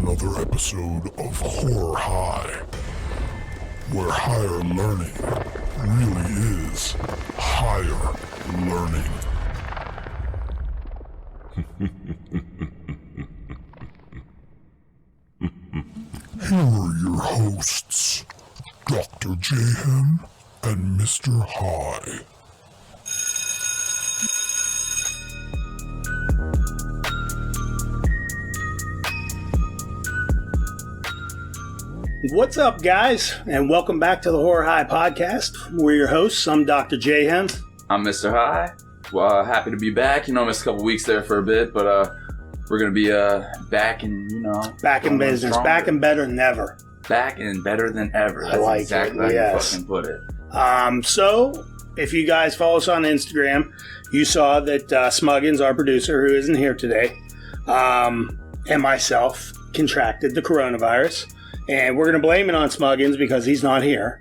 another episode of Horror High, where higher learning really is higher learning. Here are your hosts, Dr. Jayhem and Mr. High. What's up, guys, and welcome back to the Horror High podcast. We're your hosts. I'm Dr. Jayhem. I'm Mr. High. Well, happy to be back. I missed a couple weeks there for a bit, but we're going to be back and, back in business, stronger. Back and better than ever. Back and better than ever. That's like exactly how you fucking put it. So, if you guys follow us on Instagram, you saw that Smuggins, our producer, who isn't here today, and myself contracted the coronavirus. And we're going to blame it on Smuggins because he's not here.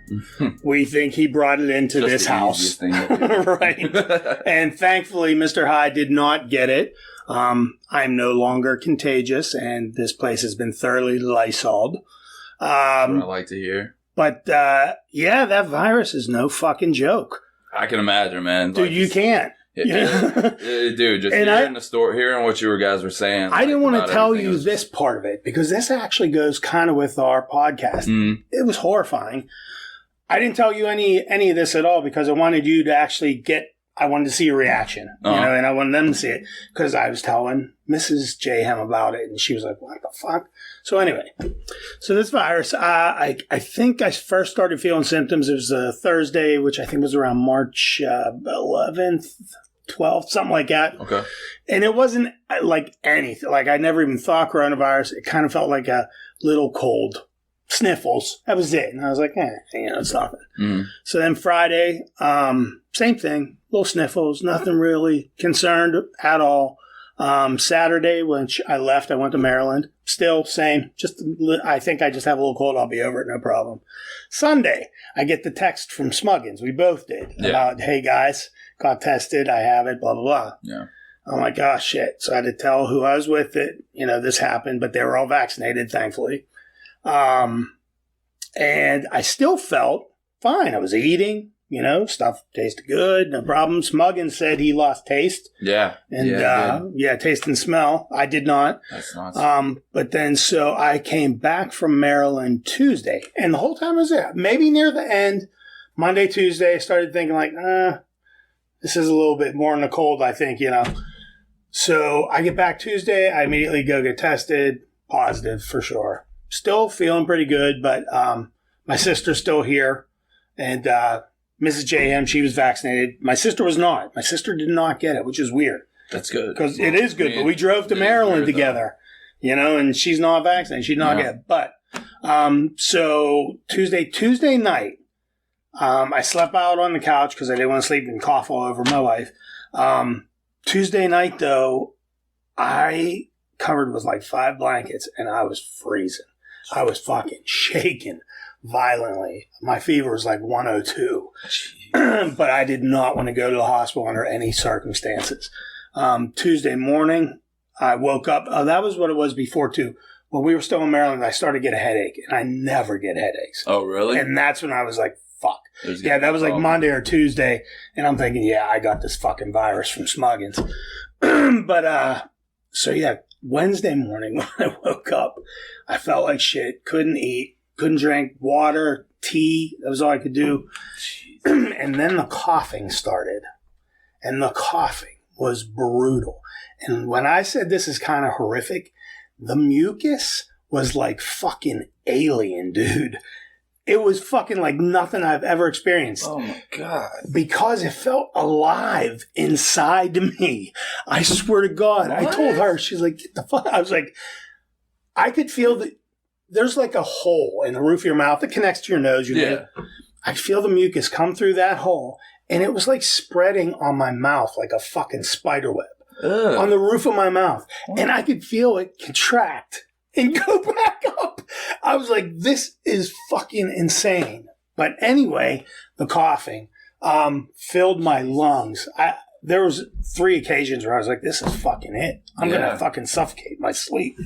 We think he brought it into Just this the house. thing to do. Right. And thankfully, Mr. High did not get it. I'm no longer contagious, and this place has been thoroughly Lysoled. That's what I like to hear. But, yeah, that virus is no fucking joke. I can imagine, man. Dude, you can't. Dude, just hearing what you guys were saying. I didn't want to tell you this part of it because this actually goes kind of with our podcast. It was horrifying. I didn't tell you any of this at all because I wanted you to actually I wanted to see your reaction, and I wanted them to see it because I was telling Mrs. Jayhem about it, and she was like, "What the fuck?" So anyway, this virus, I think I first started feeling symptoms. It was a Thursday, which I think was around March 11th, 12th, something like that. Okay. And it wasn't like anything. Like I never even thought coronavirus. It kind of felt like a little cold. Sniffles. That was it. And I was like, it's nothing. Mm. So then Friday, same thing. Little sniffles. Nothing really concerned at all. Saturday, when I left, I went to Maryland. Still same. I think I just have a little cold. I'll be over it. No problem. Sunday, I get the text from Smuggins. We both did. Yeah. About, hey, guys, got tested. I have it, blah, blah, blah. Yeah. I'm like, oh, shit. So I had to tell who I was with it. This happened, but they were all vaccinated, thankfully. And I still felt fine. I was eating, stuff tasted good, no problem. Smuggins said he lost taste. Yeah. And, taste and smell. I did not. That's nice. But then, so I came back from Maryland Tuesday, and the whole time I was there. Maybe near the end, Monday, Tuesday, I started thinking like, this is a little bit more in the cold, I think, So I get back Tuesday, I immediately go get tested, positive for sure. Still feeling pretty good, but my sister's still here. And Mrs. Jayhem, she was vaccinated. My sister was not. My sister did not get it, which is weird. That's good. Because it is good, but we drove to Maryland together, and she's not vaccinated. She did not get it. But so Tuesday night, I slept out on the couch because I didn't want to sleep and cough all over my wife. Tuesday night, though, I covered with like 5 blankets, and I was freezing. I was fucking shaking violently. My fever was like 102. But I did not want to go to the hospital under any circumstances. Tuesday morning, I woke up. That was what it was before, too. When we were still in Maryland, I started to get a headache, and I never get headaches. Oh, really? And that's when I was like, fuck. Yeah, that was like Monday or Tuesday, and I'm thinking, I got this fucking virus from Smuggins. But, Wednesday morning when I woke up, I felt like shit. Couldn't eat. Couldn't drink water, tea. That was all I could do. And then the coughing started. And the coughing was brutal. And when I said this is kind of horrific, the mucus was like fucking alien, dude. It was fucking like nothing I've ever experienced. Oh, my God. Because it felt alive inside me. I swear to God. What? I told her, she's like, get the fuck. I was like, I could feel that there's like a hole in the roof of your mouth that connects to your nose. I feel the mucus come through that hole, and it was like spreading on my mouth like a fucking spider web on the roof of my mouth. What? And I could feel it contract and go back up. I was like, this is fucking insane. But anyway, the coughing filled my lungs. there was 3 occasions where I was like, this is fucking it. I'm going to fucking suffocate my sleep.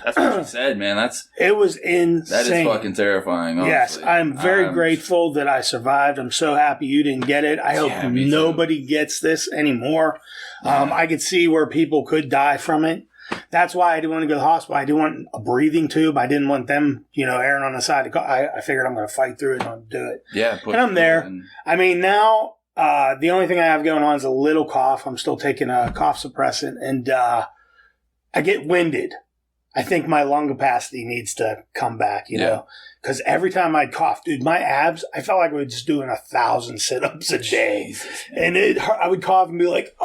That's what you said, man. It was insane. That is fucking terrifying, honestly. Yes, I'm very grateful that I survived. I'm so happy you didn't get it. I hope nobody gets this anymore. I could see where people could die from it. That's why I didn't want to go to the hospital. I didn't want a breathing tube. I didn't want them, erring on the side. I figured I'm going to fight through it and I'll do it. Yeah. And I'm there. I mean, now the only thing I have going on is a little cough. I'm still taking a cough suppressant, and I get winded. I think my lung capacity needs to come back, you know, because every time I'd cough, dude, my abs, I felt like I was just doing 1,000 sit-ups a day. And I would cough and be like,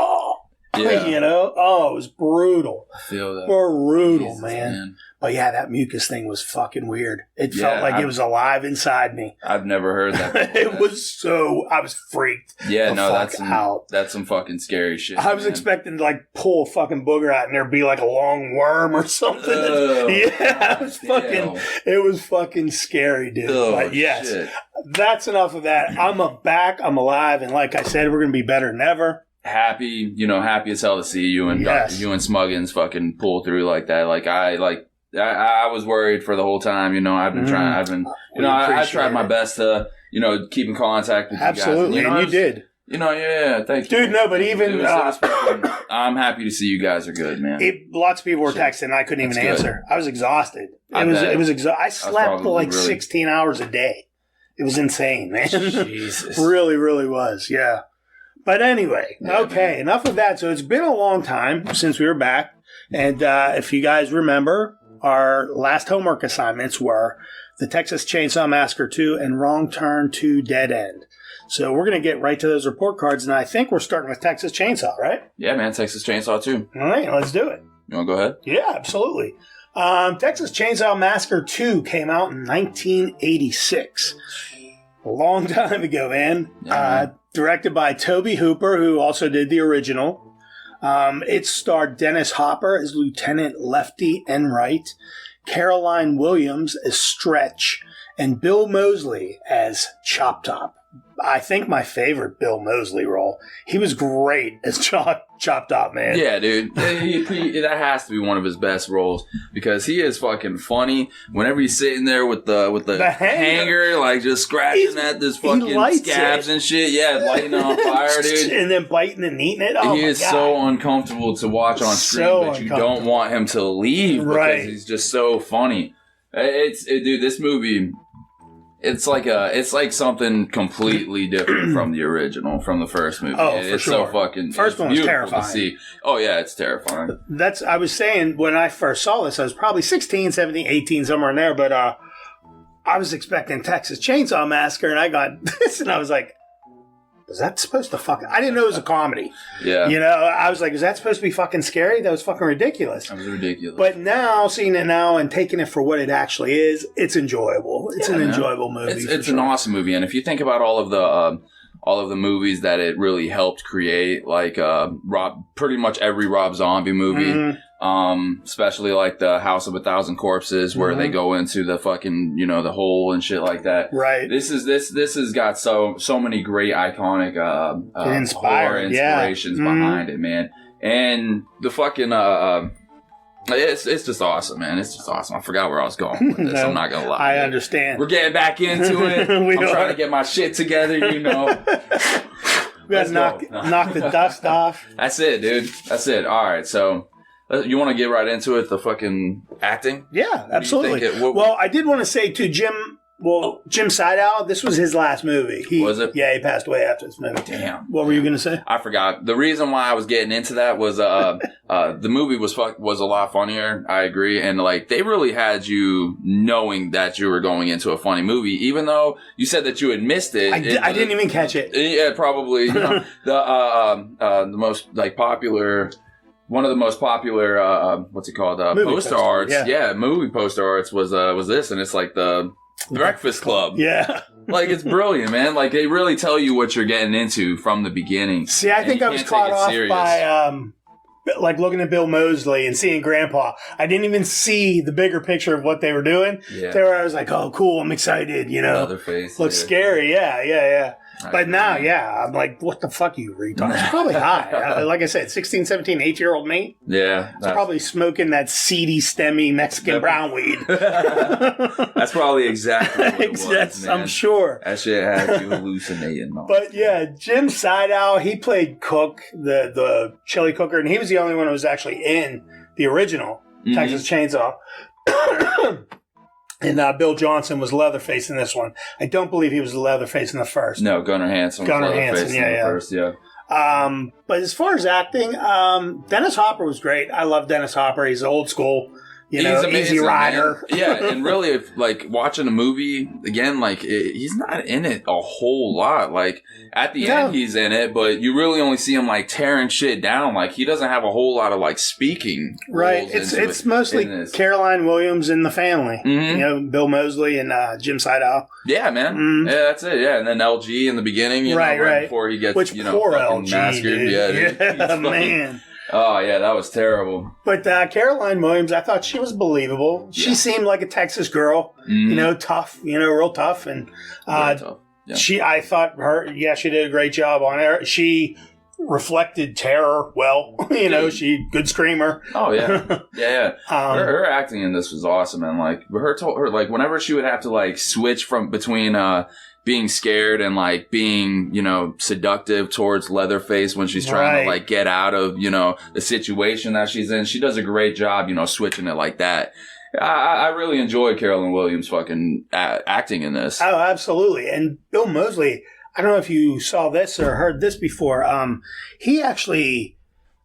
it was brutal. I feel that. Brutal, Jesus, man. But yeah, that mucus thing was fucking weird. It felt like it was alive inside me. I've never heard that. I was freaked. Yeah, no, that's some fucking scary shit. I was expecting to pull a fucking booger out and there'd be like a long worm or something. It was fucking scary, dude. But yes, shit. That's enough of that. I'm back, I'm alive, and like I said, we're going to be better than ever. Happy as hell to see you and you and Smuggins fucking pull through like that. I was worried for the whole time. I've been trying. I tried my best to keep in contact with you guys. Absolutely, and you did. Thank you, dude. No, but even I'm happy to see you guys are good, man. Lots of people were texting. I couldn't even answer. I was exhausted. It was exhausting. I slept for 16 hours a day. It was insane, man. Jesus, really, really was. Yeah. But anyway, enough of that. So it's been a long time since we were back. And if you guys remember, our last homework assignments were the Texas Chainsaw Massacre 2 and Wrong Turn 2 Dead End. So we're going to get right to those report cards. And I think we're starting with Texas Chainsaw, right? Yeah, man. Texas Chainsaw 2. All right, let's do it. You want to go ahead? Yeah, absolutely. Texas Chainsaw Massacre 2 came out in 1986. A long time ago, man. Yeah, directed by Tobe Hooper, who also did the original. It starred Dennis Hopper as Lieutenant Lefty Enright, Caroline Williams as Stretch, and Bill Moseley as Chop Top. I think my favorite Bill Moseley role. He was great as Chop Top, man. Yeah, dude. That has to be one of his best roles because he is fucking funny. Whenever he's sitting there with the hanger, just scratching at this fucking scabs and shit. Yeah, lighting it on fire, dude. And then biting and eating it. Oh, he is so uncomfortable to watch on screen, but you don't want him to leave because he's just so funny. Dude, this movie. It's like something completely different from the original, from the first movie. Oh, for it's sure. So fucking first one was terrifying to see. Oh yeah, it's terrifying. I was saying when I first saw this, I was probably 16, 17, 18, somewhere in there, but I was expecting Texas Chainsaw Massacre, and I got this, and I was like, is that supposed to fucking... I didn't know it was a comedy. Yeah. I was like, is that supposed to be fucking scary? That was fucking ridiculous. That was ridiculous. But now, seeing it now and taking it for what it actually is, it's enjoyable. It's an enjoyable movie. It's an awesome movie. And if you think about all of the movies that it really helped create, pretty much every Rob Zombie movie, especially like the House of a Thousand Corpses, where they go into the fucking the hole and shit like that. Right. This has got so many great iconic horror inspirations behind it, man. And the fucking it's just awesome, man. It's just awesome. I forgot where I was going with this. I'm not gonna lie. I understand. We're getting back into it. I'm trying to get my shit together, We gotta knock the dust off. That's it, dude. That's it. All right, so you want to get right into it, the fucking acting? Yeah, absolutely. Well, I did want to say to Jim Seidow, this was his last movie. Was it? Yeah, he passed away after this movie. Damn. What were you going to say? I forgot. The reason why I was getting into that was the movie was a lot funnier. I agree. And they really had you knowing that you were going into a funny movie, even though you said that you had missed it. I didn't even catch it. Yeah, probably. The most popular... One of the most popular, what's it called? Poster arts. Yeah, movie poster arts was this, and it's like the Breakfast Club. Yeah. It's brilliant, man. They really tell you what you're getting into from the beginning. See, I think I was caught off by, looking at Bill Moseley and seeing Grandpa. I didn't even see the bigger picture of what they were doing. Yeah. There I was like, oh, cool, I'm excited, Leatherface. Looks scary, yeah. But now, yeah, I'm like, what the fuck, you retard? It's probably high. Like I said, 16, 17, 8-year-old me. Yeah. It's probably smoking that seedy, stemmy Mexican brown weed. That's probably exactly what it was, man. I'm sure. That shit had you hallucinating. But yeah, Jim Sidow, he played Cook, the chili cooker, and he was the only one who was actually in the original Texas Chainsaw. And Bill Johnson was Leatherface in this one. I don't believe he was Leatherface in the first. No, Gunnar Hansen was Leatherface in the first, yeah. But as far as acting, Dennis Hopper was great. I love Dennis Hopper. He's old school. Easy rider. Yeah, and really, if like watching a movie again, like he's not in it a whole lot. Like at the end, he's in it, but you really only see him like tearing shit down. Like he doesn't have a whole lot of like speaking. Right. It's mostly Caroline Williams and the family. Mm-hmm. Bill Moseley and Jim Sidow. Yeah, man. Mm-hmm. Yeah, that's it. Yeah, and then LG in the beginning, right before he gets poor LG, massacred. Dude. Yeah, man. Oh, yeah, that was terrible. But Caroline Williams, I thought she was believable. She seemed like a Texas girl, tough, real tough. And tough. Yeah. I thought she did a great job on her. She reflected terror well. She good screamer. Oh, yeah. Yeah. Her acting in this was awesome. And, like, her whenever she would have to, like, switch between being scared and like being, seductive towards Leatherface when she's trying to like get out of, the situation that she's in. She does a great job, switching it like that. I really enjoyed Carolyn Williams fucking acting in this. Oh, absolutely. And Bill Moseley, I don't know if you saw this or heard this before. He actually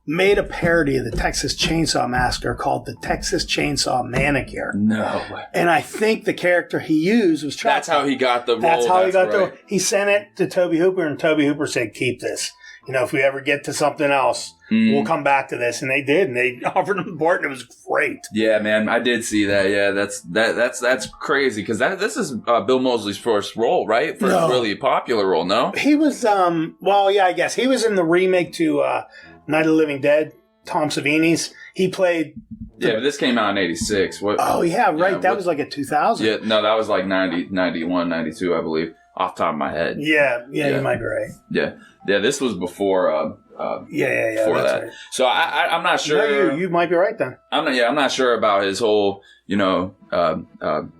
made a parody of the Texas Chainsaw Massacre called the Texas Chainsaw Manicure. No. And I think the character he used was Trout. That's how he got the role. That's how he got the role. He sent it to Tobe Hooper, and Tobe Hooper said, keep this. If we ever get to something else, we'll come back to this. And they did, and they offered him the part, and it was great. Yeah, man, I did see that. Yeah, that's crazy, because this is Bill Moseley's first role, right? First really popular role, no? He was, I guess. He was in the remake to Night of the Living Dead, Tom Savini's. He played... Yeah, but this came out in 86. Oh, yeah, right. That was like a 2000. Yeah, no, that was like 90, 91, 92, I believe, off the top of my head. Yeah, you might be right. Yeah, this was before... before that. Right. So I'm not sure... No, you might be right then. I'm not sure about his whole,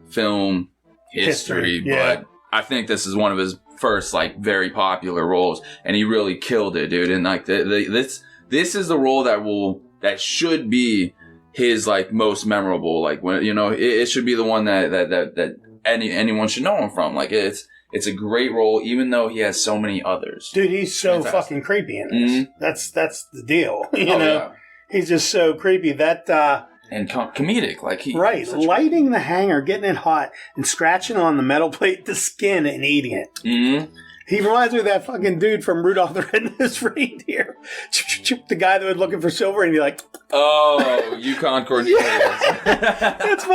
film history, but I think this is one of his first, like, very popular roles, and he really killed it, dude. And like this is the role that should be his like most memorable. Like when it should be the one that anyone should know him from. Like it's a great role, even though he has so many others. Dude, he's so fucking creepy in this. Mm-hmm. That's the deal. He's just so creepy that. And comedic, like lighting the hanger, getting it hot, and scratching on the metal plate, the skin, and eating it. Mm-hmm. He reminds me of that fucking dude from Rudolph the Red-Nosed Reindeer. The guy that was looking for silver and be like... Oh, Yukon Cornelius. That's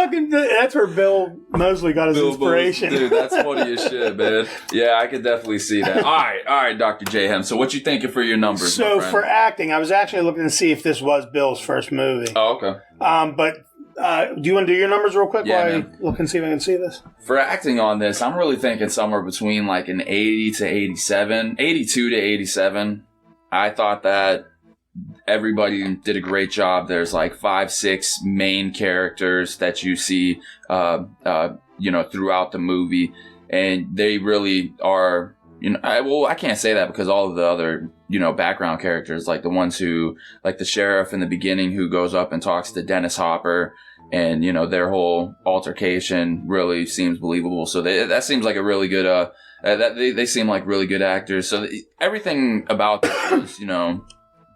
where Bill Moseley got his inspiration. Dude, that's funny as shit, man. Yeah, I could definitely see that. All right, Dr. Jayhem. So what you thinking for your numbers, So for acting, I was actually looking to see if this was Bill's first movie. Oh, okay. But... do you want to do your numbers real quick while I look and see if I can see this? For acting on this, I'm really thinking somewhere between like an 80 to 87, 82 to 87. I thought that everybody did a great job. There's like 5-6 main characters that you see, throughout the movie, and they really are. I can't say that because all of the other, background characters, like the ones who, like the sheriff in the beginning who goes up and talks to Dennis Hopper, and, their whole altercation really seems believable. So that seems like a really good, they seem like really good actors. So everything about this was,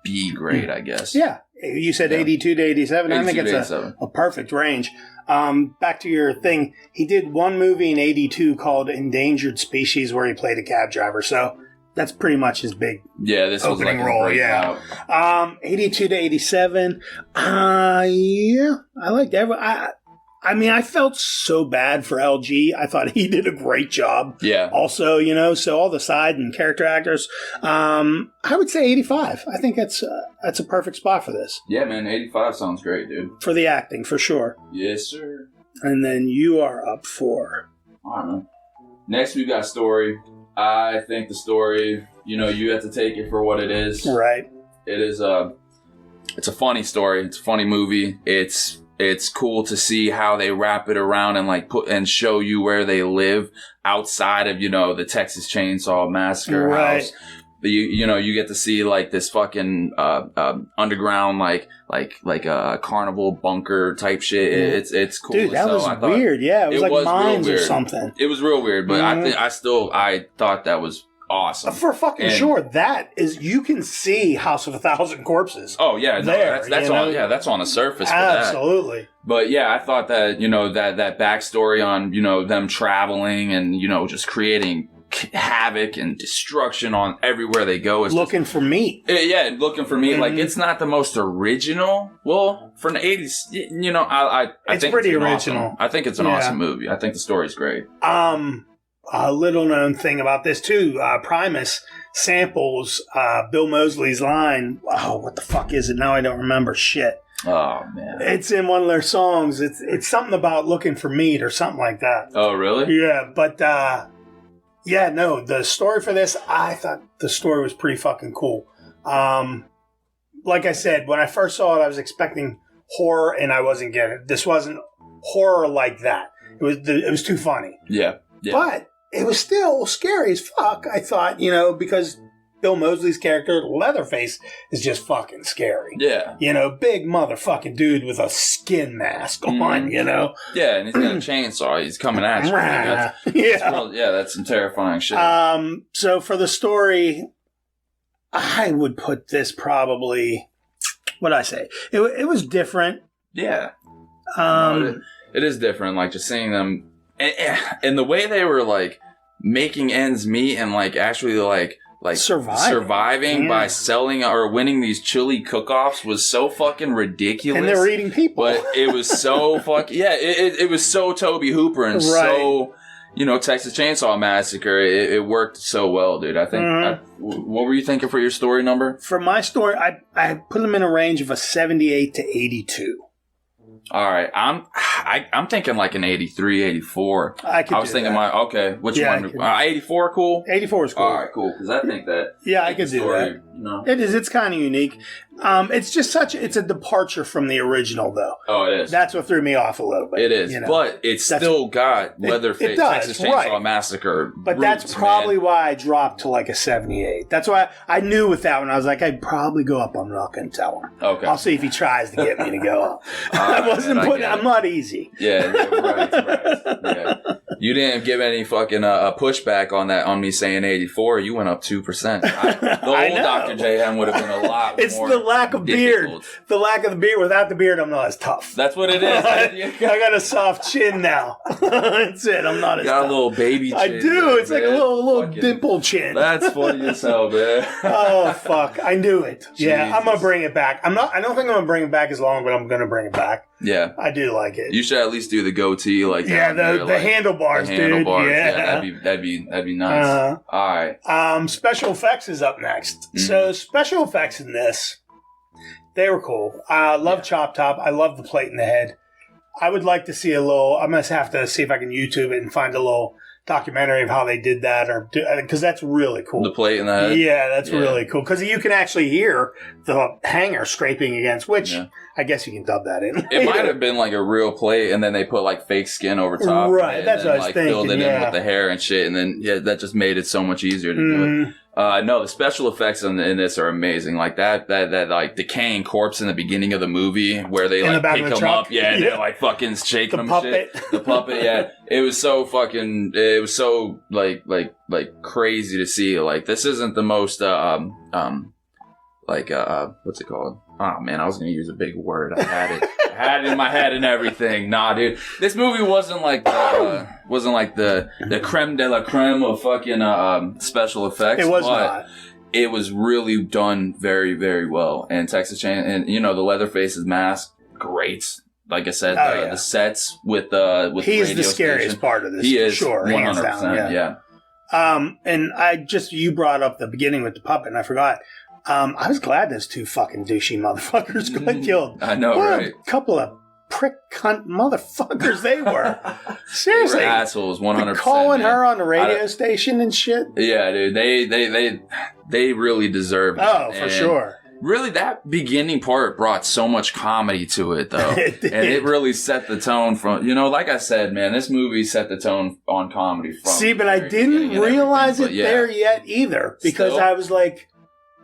B grade, I guess. Yeah. You said 82 to 87. I think it's a perfect range. Back to your thing. He did one movie in 82 called Endangered Species where he played a cab driver. So that's pretty much his big this opening was like role. Yeah. 82 to 87. I liked every. I felt so bad for LG. I thought he did a great job. Yeah. Also, so all the side and character actors. I would say 85. I think that's a perfect spot for this. Yeah, man. 85 sounds great, dude. For the acting, for sure. Yes, sir. And then you are up for. All right, man. Next, we got story. I think the story, you have to take it for what it is. Right. It is it's a funny story. It's a funny movie. It's cool to see how they wrap it around and like put and show you where they live outside of, the Texas Chainsaw Massacre house. You get to see like this fucking underground like a carnival bunker type shit. It's cool. Dude, that was weird. Yeah, it was like mines or something. It was real weird, but I thought that was awesome. For fucking sure, that is, you can see House of 1,000 Corpses. Oh yeah, that's on the surface. Absolutely. But yeah, I thought that that backstory on them traveling and just creating havoc and destruction on everywhere they go is looking for meat. Yeah, looking for meat. Like, it's not the most original. Well, for the 80s, I it's think pretty original. I think it's an awesome movie. I think the story's great. A little known thing about this too, Primus samples Bill Moseley's line. Oh, what the fuck is it? Now I don't remember shit. Oh man. It's in one of their songs. It's something about looking for meat or something like that. Oh really? Yeah, but yeah, no, the story for this, I thought the story was pretty fucking cool. Like I said, when I first saw it, I was expecting horror, and I wasn't getting it. This wasn't horror like that. It was too funny. Yeah. But it was still scary as fuck, I thought, because Bill Moseley's character, Leatherface, is just fucking scary. Yeah. Big motherfucking dude with a skin mask on, Yeah, and he's got a chainsaw. He's coming at you. That's some terrifying shit. So for the story, I would put this probably, what'd I say? It was different. Yeah. It is different, like, just seeing them, and the way they were, like, making ends meet and, like, actually, like surviving by selling or winning these chili cook-offs was so fucking ridiculous. And they were eating people. But it was so fucking... Yeah, it was so Tobe Hooper and so, Texas Chainsaw Massacre. It worked so well, dude. I think... what were you thinking for your story number? For my story, I put them in a range of a 78 to 82. All right, I'm thinking like an 83, 84. I was thinking which one? 84 cool? 84 is cool. All right, cool, because I think that... Yeah, I could do that. It is. It's kind of unique. It's just it's a departure from the original, though. Oh, it is. That's what threw me off a little bit. It is, but it's still got Leatherface, Texas Chainsaw Massacre. But roots, that's probably why I dropped to like a 78. That's why I knew with that one, I was like, I'd probably go up. I'm not going to tell him. Okay. I'll see if he tries to get me to go up. I'm not easy. Yeah, right. Yeah. You didn't give any fucking pushback on me saying 84. You went up 2%. The old Dr. Jayhem would have been a lot more. It's the lack of beard. The lack of the beard. Without the beard, I'm not as tough. That's what it is. I got a soft chin now. That's it. I'm not as tough. Got a little baby chin. I do. It's like a little dimple chin. That's funny as hell, man. Oh, fuck. I knew it. Yeah, Jesus. I'm going to bring it back. I don't think I'm going to bring it back as long, but I'm going to bring it back. Yeah. I do like it. You should at least do the goatee like that. Yeah, the handlebars, dude. Yeah, that'd be nice. All right. Special effects is up next. Mm-hmm. So special effects in this, they were cool. I love Chop Top. I love the plate in the head. I would like to see I'm going to have to see if I can YouTube it and find a little documentary of how they did that, because that's really cool. The plate in the head? Yeah, that's really cool. Because you can actually hear the hanger scraping against, which I guess you can dub that in. It might have been like a real plate, and then they put like fake skin over top. Right, that's what I was thinking. Filled it in with the hair and shit, and then that just made it so much easier to do it. No, the special effects in this are amazing. Like that like decaying corpse in the beginning of the movie where they like pick him up, and they're like fucking shaking him. Shit. The puppet, yeah. It was so fucking. It was so like crazy to see. Like this isn't the most what's it called? Oh man, I was gonna use a big word. I had it in my head and everything. Nah, dude, this movie wasn't like the creme de la creme of fucking special effects. It was not. It was really done very, very well. And Texas Chain, and the Leatherface's mask, great. Like I said, the sets with he's the scariest part of this. He is, sure, 100%. Hands down, yeah. And you brought up the beginning with the puppet, and I forgot. I was glad those two fucking douchey motherfuckers got killed. I know, right? A couple of prick cunt motherfuckers they were. Seriously. They were assholes, 100%. Calling her on the radio station and shit. Yeah, dude. They really deserved it. Oh, for sure. Really, that beginning part brought so much comedy to it, though. It did. And it really set the tone from, like I said, man, this movie set the tone on comedy from. See, but I didn't realize it there yet either. Because I was like,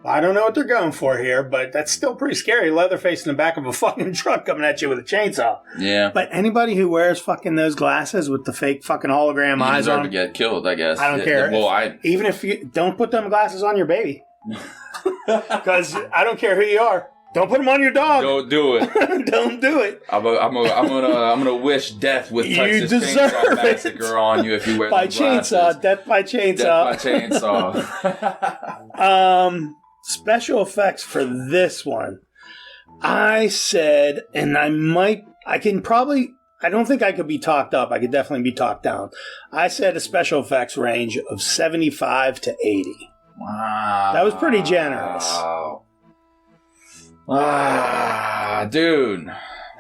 I don't know what they're going for here, but that's still pretty scary. Leatherface in the back of a fucking truck coming at you with a chainsaw. Yeah. But anybody who wears fucking those glasses with the fake fucking hologram eyes on, to get killed, I guess. I don't care. Even if you don't put them glasses on your baby. Because I don't care who you are. Don't put them on your dog. Don't do it. Don't do it. I'm gonna wish death with Texas Chainsaw Massacre on you if you wear by them glasses. Chainsaw. Death by chainsaw. Death by chainsaw. Special effects for this one. I said, and I don't think I could be talked up. I could definitely be talked down. I said a special effects range of 75 to 80. Wow. That was pretty generous. Dude.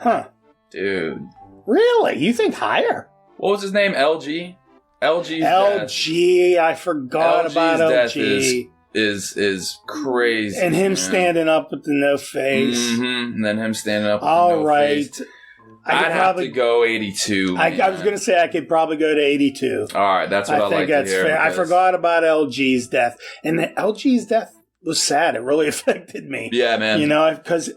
Huh. Dude. Really? You think higher? What was his name? LG? LG. I forgot about LG. Is crazy. And him standing up with the no face. Mm-hmm. And then him standing up with the no face. I'd have to go 82. I was going to say I could probably go to 82. All right, that's what I like to hear. Fair. I forgot about LG's death. And the LG's death was sad. It really affected me. Yeah, man. Because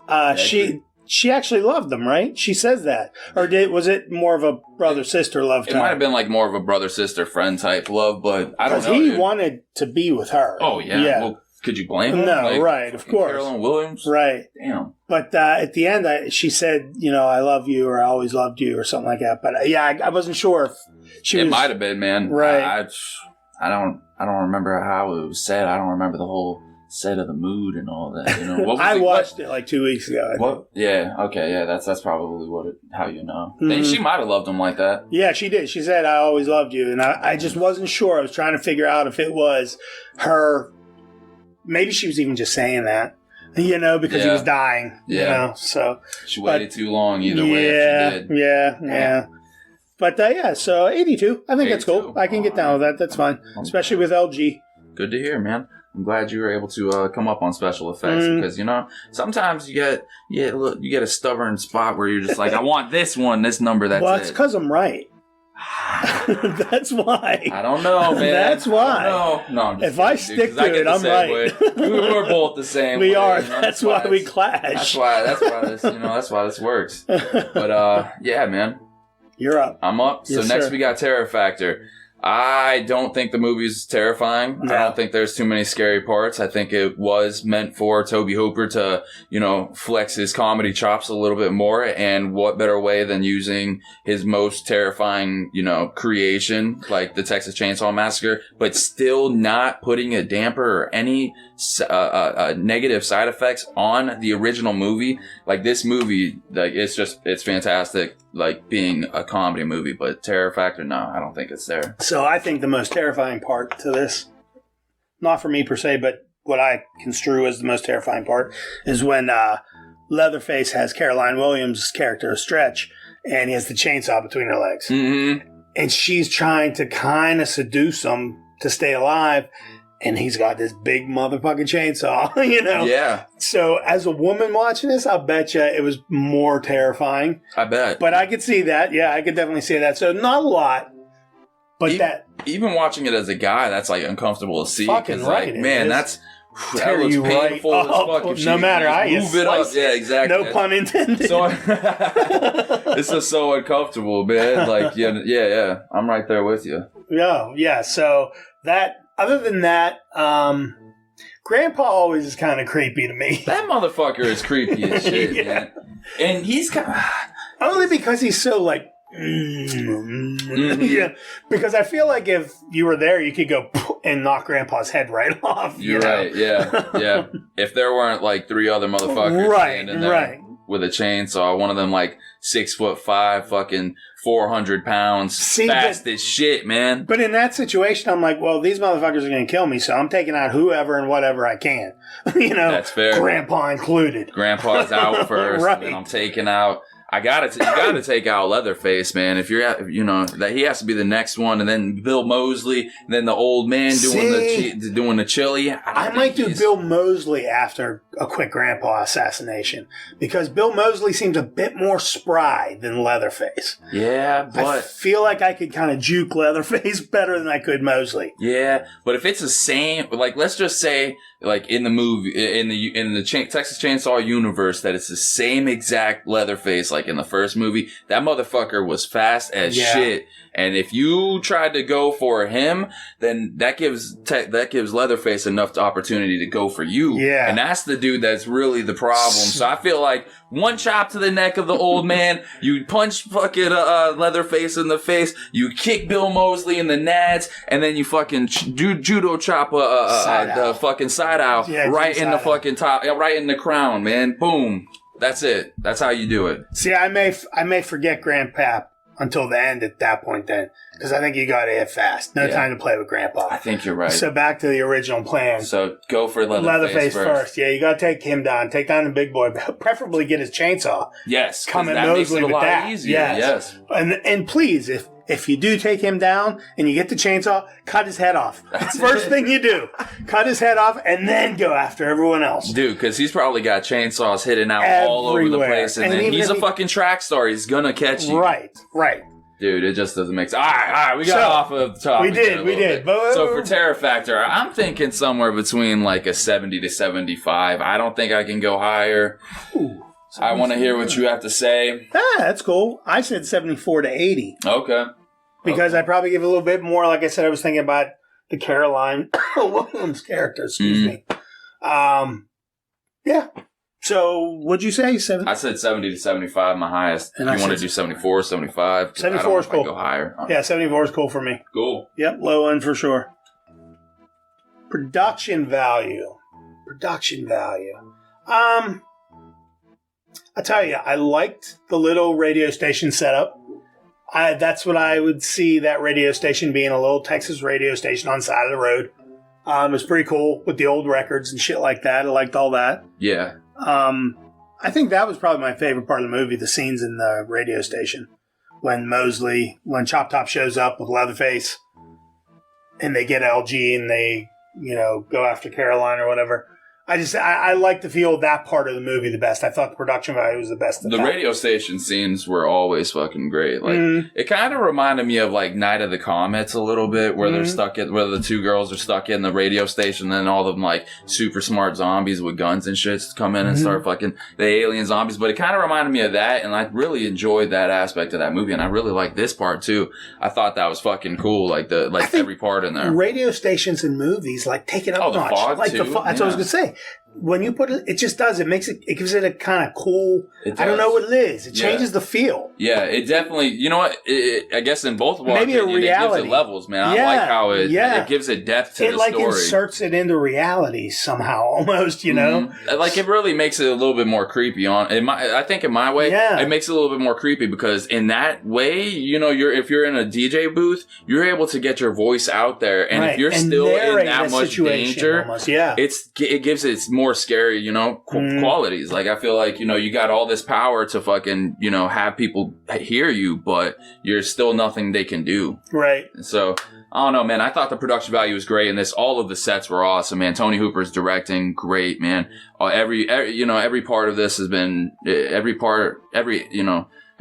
she actually loved them, right? She says that. Or was it more of a brother-sister love time? It might have been like more of a brother-sister-friend type love, but I don't know. Because he wanted to be with her. Oh, yeah. Well, could you blame him? No, right, of course. Carolyn Williams? Right. Damn. But at the end, she said, I love you, or I always loved you, or something like that. But I wasn't sure if she was... It might have been, man. Right. I don't remember how it was said. I don't remember the whole set of the mood and all that. What was watched it like 2 weeks ago. What? Yeah. Okay. Yeah. That's probably how you know. Mm-hmm. She might have loved him like that. Yeah, she did. She said, "I always loved you," and I just wasn't sure. I was trying to figure out if it was her. Maybe she was even just saying that, because he was dying. Yeah. So she waited too long. Either way, if she did. Yeah. But so 82. I think 82. That's cool. I can get down with that. That's fine, especially with LG. Good to hear, man. I'm glad you were able to come up on special effects because sometimes you get a stubborn spot where you're just like, I want this number. That's well, it's because I'm right. That's why. I don't know, man. That's why. No, if I stick to it, I'm right. We're both the same. We are. That's why we clash. That's why this works. But yeah, man. You're up. I'm up. Yes, so next sir. we got Terror Factor. I don't think the movie's terrifying. No. I don't think there's too many scary parts. I think it was meant for Tobe Hooper to, flex his comedy chops a little bit more. And what better way than using his most terrifying, creation, like the Texas Chainsaw Massacre, but still not putting a damper or any negative side effects on the original movie. Like this movie, like it's fantastic. Like being a comedy movie, but terror factor, no, I don't think it's there. So I think the most terrifying part to this, not for me per se, but what I construe as the most terrifying part, is when Leatherface has Caroline Williams' character, Stretch, and he has the chainsaw between her legs. Mm-hmm. And she's trying to kind of seduce him to stay alive. And he's got this big motherfucking chainsaw, Yeah. So as a woman watching this, I'll bet you it was more terrifying. I bet. But I could see that. Yeah, I could definitely see that. So not a lot, but even watching it as a guy, that's like uncomfortable to see. Fucking right. Like, man, that looks you painful right as fuck. No matter how you move it up. Yeah, exactly. No pun intended. So, it's just so uncomfortable, man. Like, yeah. I'm right there with you. Yeah. So that. Other than that, Grandpa always is kind of creepy to me. That motherfucker is creepy as shit, Yeah. man. And he's kind of... Only because he's so like... Yeah. Because I feel like if you were there, you could go and knock Grandpa's head right off. You're right, yeah. If there weren't like three other motherfuckers standing there with a chainsaw, one of them like 6'5", fucking 400 pounds, fast as shit, man. But in that situation, I'm like, well, these motherfuckers are going to kill me, so I'm taking out whoever and whatever I can. That's fair. Grandpa included. Grandpa's out first, Right. and I'm taking out you gotta take out Leatherface, man. If you're that he has to be the next one, and then Bill Moseley, and then the old man doing the chili. I might do Bill Moseley after a quick grandpa assassination, because Bill Moseley seems a bit more spry than Leatherface. Yeah, but I feel like I could kind of juke Leatherface better than I could Moseley. Yeah, but if it's the same, like let's just say, like in the movie, in the Texas Chainsaw universe, that it's the same exact Leatherface like in the first movie. That motherfucker was fast as shit, and if you tried to go for him, then that gives Leatherface enough opportunity to go for you. Yeah, and that's the dude that's really the problem. So I feel like one chop to the neck of the old man, you punch fucking Leatherface in the face, you kick Bill Moseley in the nads, and then you fucking judo chop the fucking side out right in the fucking top, right in the crown, man. Boom. That's it. That's how you do it. See, I may forget Grandpap until the end at that point then, because I think you got to hit fast. No time to play with Grandpa. I think you're right. So back to the original plan. So go for Leatherface first. Yeah, you got to take him down. Take down the big boy. Preferably get his chainsaw. Yes. Come at Moseley with that. Easier. Yes. And please, if you do take him down and you get the chainsaw, cut his head off. First thing you do. Cut his head off and then go after everyone else. Dude, because he's probably got chainsaws hidden out all over the place. And then he's a fucking track star. He's going to catch you. Right. Dude, it just doesn't make sense. All right. We got off of the topic. We did. So for Terror Factor, I'm thinking somewhere between like a 70 to 75. I don't think I can go higher. Ooh. I want to hear what you have to say. That's cool. I said 74 to 80. Okay. Because I probably give a little bit more. Like I said, I was thinking about the Caroline Williams character. Excuse me. Yeah. So, what'd you say? I said 70 to 75, my highest. And you want to do 74, 75? 74 is cool. Go higher. Yeah, 74 is cool for me. Cool. Yep, low end for sure. Production value. I tell you, I liked the little radio station setup. That's what I would see that radio station being, a little Texas radio station on the side of the road. It was pretty cool with the old records and shit like that. I liked all that. Yeah. I think that was probably my favorite part of the movie, the scenes in the radio station. When Chop Top shows up with Leatherface and they get LG and they, go after Caroline or whatever. I like to feel that part of the movie the best. I thought the production value was the best. The radio station scenes were always fucking great. Like it kind of reminded me of like Night of the Comets a little bit, where they're where the two girls are stuck in the radio station, and then all of them like super smart zombies with guns and shit come in and start fucking the alien zombies. But it kind of reminded me of that, and I really enjoyed that aspect of that movie, and I really like this part too. I thought that was fucking cool, like every part in there. Radio stations and movies take it up notch. Fog like too. That's what I was gonna say. When you put it just does. It gives it a kind of cool. I don't know what it is. It changes the feel. Yeah, it definitely. You know what? I guess in both of our maybe opinion, a reality. It gives it levels, man. I like how it gives it depth to the story. It inserts it into reality somehow, almost. Like it really makes it a little bit more creepy. I think in my way, it makes it a little bit more creepy because in that way, if you're in a DJ booth, you're able to get your voice out there, and if you're still in that much danger, it gives it more scary, qualities. Like I feel like you got all this power to fucking have people hear you, but you're still nothing they can do. Right. So I don't know, man. I thought the production value was great in this. All of the sets were awesome, man. Tony Hooper's directing, great, man. Every part of this has been every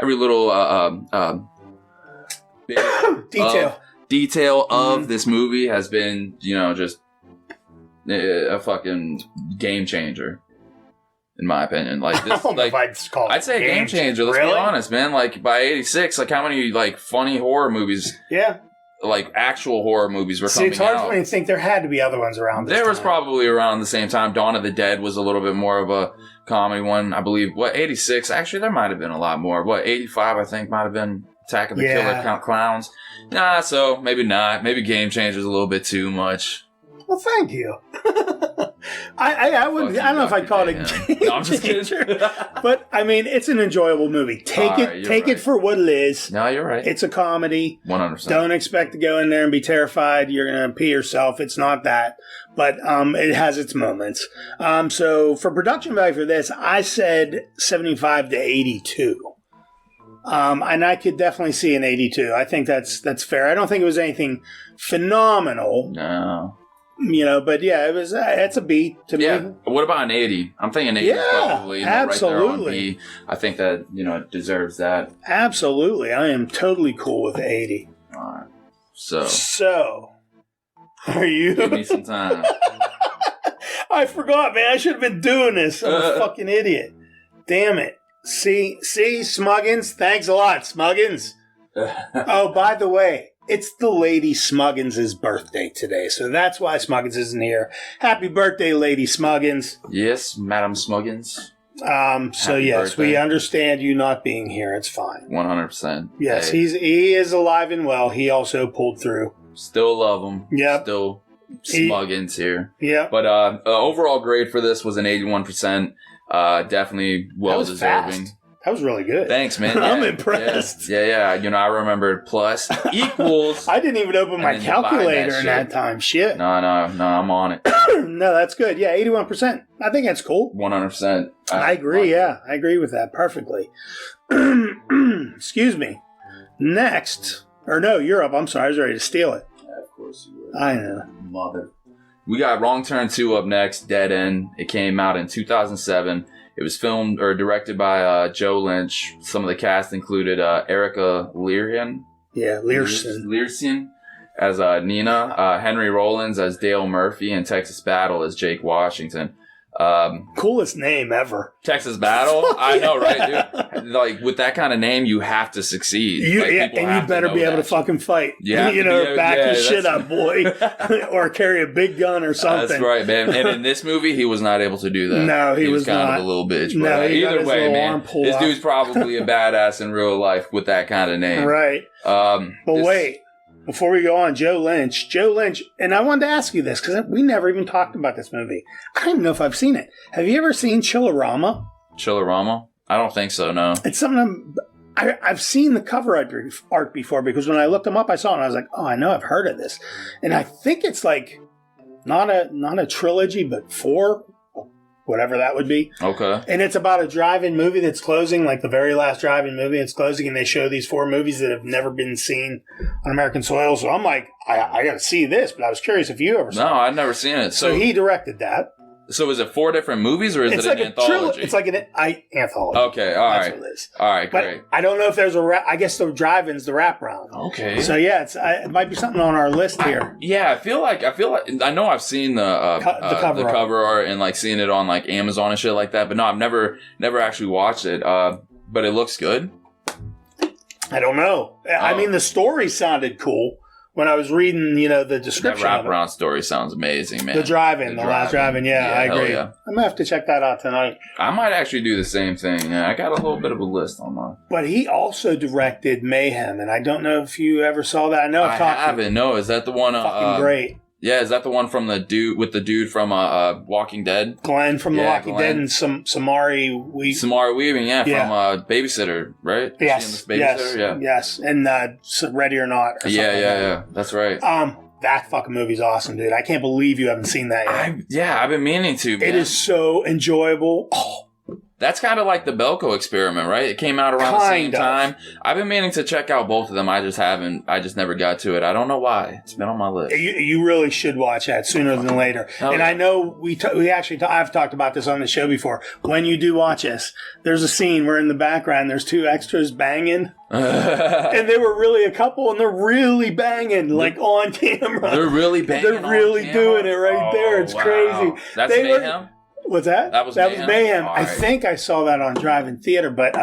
little detail of this movie has been just a fucking game changer, in my opinion. Like this, I'd say a game changer. Let's be honest, man. Like by '86, how many funny horror movies? Yeah. Actual horror movies were coming out. It's hard for me to think there had to be other ones around this There was probably around the same time. Dawn of the Dead was a little bit more of a comedy one, I believe. 86? Actually, there might have been a lot more. 85, I think, might have been Attack of the Killer Clowns. Nah, so maybe not. Maybe Game Changer's a little bit too much. Well, thank you. I wouldn't. I don't know if I'd call it a game no, I'm just changer, but I mean, it's an enjoyable movie. Take it for what it is. No, you're right. It's a comedy. 100%. Don't expect to go in there and be terrified. You're gonna pee yourself. It's not that, but it has its moments. So for production value for this, I said 75 to 82. And I could definitely see an 82. I think that's fair. I don't think it was anything phenomenal. No. But yeah, it's a B to me. Yeah. What about an 80? I'm thinking 80 is probably absolutely. right there on B. I think that, it deserves that. Absolutely. I am totally cool with 80. All right. So, are you? Give me some time. I forgot, man. I should have been doing this. I'm a fucking idiot. Damn it. See, Smuggins? Thanks a lot, Smuggins. Oh, by the way, it's the Lady Smuggins' birthday today, so that's why Smuggins isn't here. Happy birthday, Lady Smuggins. Yes, Madam Smuggins. So yes, birthday. we understand you not being here. It's fine. 100%. Yes, hey. he is alive and well. He also pulled through. Still love him. Yep. Still Smuggins here. Yeah. But overall grade for this was an 81%. Definitely well deserving. Fast. That was really good. Thanks, man. I'm impressed. Yeah. I remembered plus equals. I didn't even open my calculator in that time. Shit. No, I'm on it. No, that's good. Yeah, 81%. I think that's cool. 100%. I agree. Yeah, I agree with that perfectly. Excuse me. Next. Or no, you're up. I'm sorry. I was ready to steal it. Yeah, of course you would. I know. Mother. We got Wrong Turn 2 up next, Dead End. It came out in 2007. It was filmed or directed by Joe Lynch. Some of the cast included Erica Learson. Yeah, Learson as Nina, Henry Rollins as Dale Murphy, and Texas Battle as Jake Washington. Coolest name ever. Texas Battle? I know, right, dude? Like, with that kind of name, you have to succeed. And you better be able to fucking fight. Yeah, back your shit up, boy. Or carry a big gun or something. That's right, man. And in this movie, he was not able to do that. No, he was kind not. of a little bitch. No, But either way, man, this off. dude's probably a badass in real life with that kind of name. Right. Wait. Before we go on, Joe Lynch, and I wanted to ask you this because we never even talked about this movie. I don't even know if I've seen it. Have you ever seen Chillerama? Chillerama? I don't think so, no. It's something I've seen the cover art before because when I looked them up, I saw it and I was like, oh, I know I've heard of this. And I think it's like not a trilogy, but 4, whatever that would be. Okay. And it's about a drive-in movie that's closing, like the very last drive-in movie that's closing, and they show these 4 movies that have never been seen on American soil. So I'm like, I got to see this, but I was curious if you ever saw it. No, I've never seen it. So he directed that. So is it 4 different movies or is it an anthology? It's like an anthology. Okay, all right. That's what it is. All right, but great. I don't know if there's I guess the drive-in's the wraparound. Okay. So yeah, it might be something on our list here. I feel like I know I've seen the cover art and like seen it on like Amazon and shit like that, but no, I've never actually watched it. But it looks good. I don't know. I mean, the story sounded cool. When I was reading, the description that wraparound story sounds amazing, man. The drive-in, the last drive-in, yeah, I agree. Yeah. I'm going to have to check that out tonight. I might actually do the same thing. I got a little bit of a list on mine. But he also directed Mayhem, and I don't know if you ever saw that. I know I've talked haven't. No, is that the one? Fucking great. Yeah, is that the one from the dude from Walking Dead? Glenn from The Walking Dead and Samari Weaving, from Babysitter, right? Yes, yes, and Ready or Not. Or yeah, that's right. That fucking movie's awesome, dude. I can't believe you haven't seen that yet. I've been meaning to, man. It is so enjoyable. Oh. That's kind of like the Belko Experiment, right? It came out around the same time. I've been meaning to check out both of them. I just never got to it. I don't know why. It's been on my list. You really should watch that sooner than later. And I know I've talked about this on the show before. When you do watch this, there's a scene where in the background there's 2 extras banging. And they were really a couple, and they're really banging, like on camera. They're really banging. They're really doing it right there. It's crazy. That's Mayhem? What's that? That was Mayhem. I think I saw that on drive-in theater, but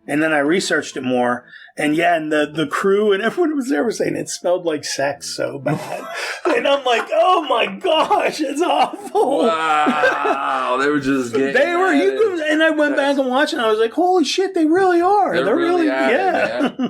and then I researched it more, and the crew and everyone was there was saying it smelled like sex so bad, and I'm like, oh my gosh, it's awful. Wow, they were just getting. And I went back and watched it, and I was like, holy shit, they really are. They're really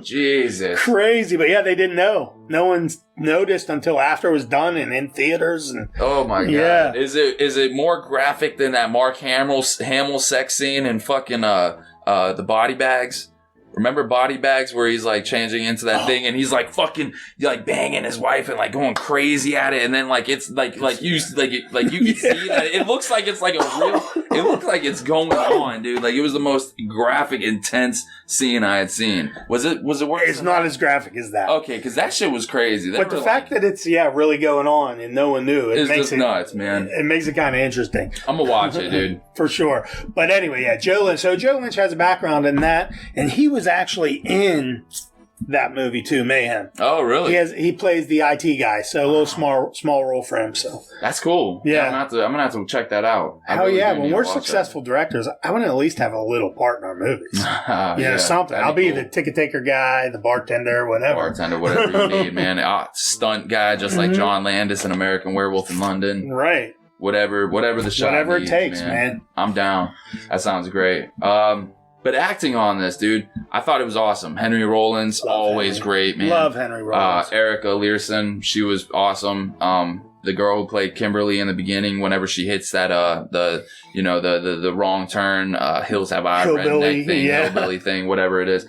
Jesus, crazy, but they didn't know. No one's noticed until after it was done and in theaters. And oh my god, yeah. Is it more graphic than that Mark Hamill sex scene in fucking the body bags? Remember Body Bags, where he's like changing into that thing and he's like fucking like banging his wife and like going crazy at it, and then like it's like you can see that it looks like it's like a real. It looked like it's going on, dude. Like it was the most graphic, intense scene I had seen. Was it worse? It's not as graphic as that. Okay, because that shit was crazy. But the fact that it's really going on and no one knew, it makes it nuts, man. It makes it kind of interesting. I'm gonna watch it, dude. For sure. But anyway, yeah, Joe Lynch. So Joe Lynch has a background in that, and he was actually in that movie too, Mayhem. Oh, really? He plays the IT guy, so a little small role for him. So that's cool. Yeah, I'm gonna have to check that out. Hell yeah! When we're successful directors, I want to at least have a little part in our movies. Something. I'll be the ticket taker guy, the bartender, whatever. Whatever you need, man. Stunt guy, just like John Landis in American Werewolf in London. Right. Whatever the shot. Whatever needs, it takes, man. I'm down. That sounds great. But acting on this, dude, I thought it was awesome. Henry Rollins, always great, man. Love Henry Rollins. Erica Learson, she was awesome. The girl who played Kimberly in the beginning, whenever she hits that the wrong turn, hills have eyes, redneck thing, hillbilly thing, whatever it is,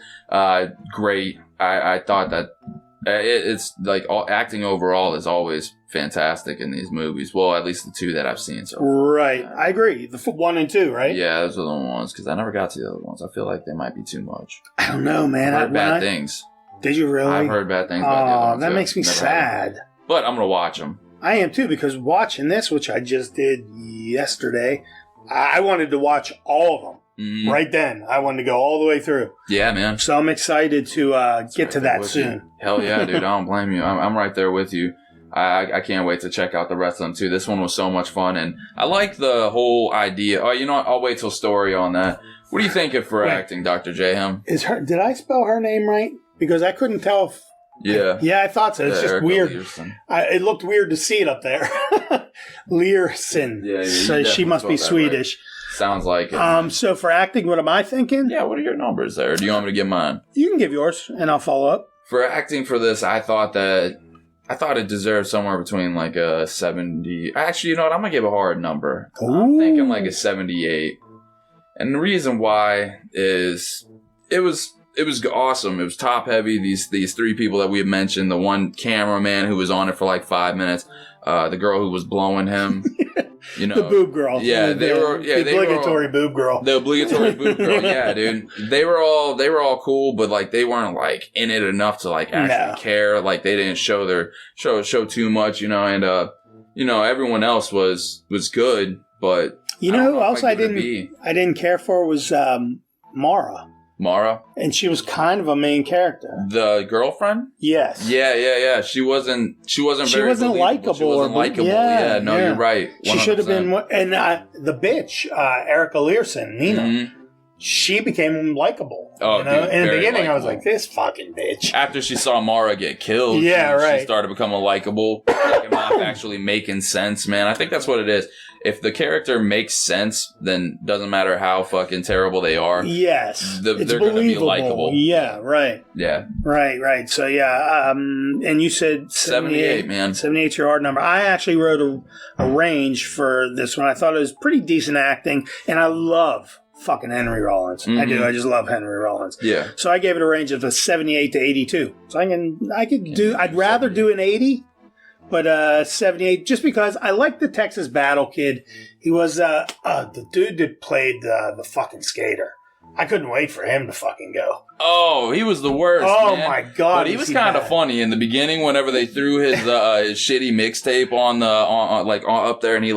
great. I thought that it's like acting overall is always fantastic in these movies. Well, at least the two that I've seen. So right, I agree. The 1 and 2, right? Yeah, those are the ones because I never got to the other ones. I feel like they might be too much. I don't know, man. I've heard bad things. Did you really? I've heard bad things about the other ones. That makes me sad. But I'm gonna watch them. I am too, because watching this, which I just did yesterday, I wanted to watch all of them. Mm-hmm. Right then, I wanted to go all the way through. Yeah, man. So I'm excited to get to that soon. You. Hell yeah, dude! I don't blame you. I'm right there with you. I can't wait to check out the rest of them too. This one was so much fun, and I like the whole idea. Oh, you know what? I'll wait till story on that. What do you think of for acting, Dr. Jayhem? Did I spell her name right? Because I couldn't tell if. Yeah, I thought so. It's just Erica weird. It looked weird to see it up there. Learson. Yeah, so she must be Swedish. Right. Sounds like it. So for acting, what am I thinking? Yeah, what are your numbers there? Do you want me to give mine? You can give yours, and I'll follow up. For acting for this, I thought it deserved somewhere between like a 70. Actually, you know what? I'm gonna give a hard number. Ooh. I'm thinking like a 78. And the reason why is it was awesome. It was top heavy. These three people that we had mentioned, the one cameraman who was on it for like 5 minutes, the girl who was blowing him, you know, the boob girl. Yeah, the obligatory boob girl. The obligatory boob girl. Yeah, dude. They were all cool, but like they weren't like in it enough to like actually care. Like they didn't show too much, you know. And you know, everyone else was good, but you know who else I didn't care for was Mara. Mara? And she was kind of a main character. The girlfriend? Yes. Yeah. She wasn't likable. Yeah, you're right. 100%. She should have been, and the bitch, Erica Learson, Nina, mm-hmm. She became likable. Oh, you know? Dude, in the beginning, likable. I was like, this fucking bitch. After she saw Mara get killed, she started becoming likable, second half actually making sense, man. I think that's what it is. If the character makes sense, then doesn't matter how fucking terrible they are. Yes. They're going to be likable. Yeah, right. Yeah. Right. So, yeah. And you said 78, man. 78's your hard number. I actually wrote a range for this one. I thought it was pretty decent acting, and I love fucking Henry Rollins. Mm-hmm. I do. I just love Henry Rollins. Yeah. So I gave it a range of a 78 to 82. So I'd rather do an 80. But 78, just because I like the Texas Battle Kid. He was the dude that played the fucking skater. I couldn't wait for him to fucking go. Oh, he was the worst. Oh man. My god! But he was kind of funny in the beginning. Whenever they threw his shitty mixtape on up there, and he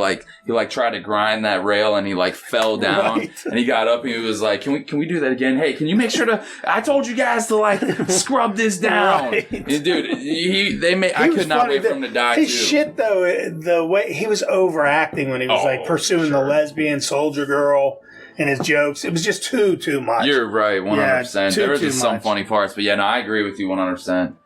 tried to grind that rail, and he fell down, right. And he got up, and he was like, "Can we do that again? Hey, can you make sure to? I told you guys to scrub this down, right. And dude. I could not wait for him to die. His shit though, the way he was overacting when he was pursuing the lesbian soldier girl. And his jokes, it was just too much. You're right, 100%. There was just some funny parts, but yeah, no, I agree with you 100%.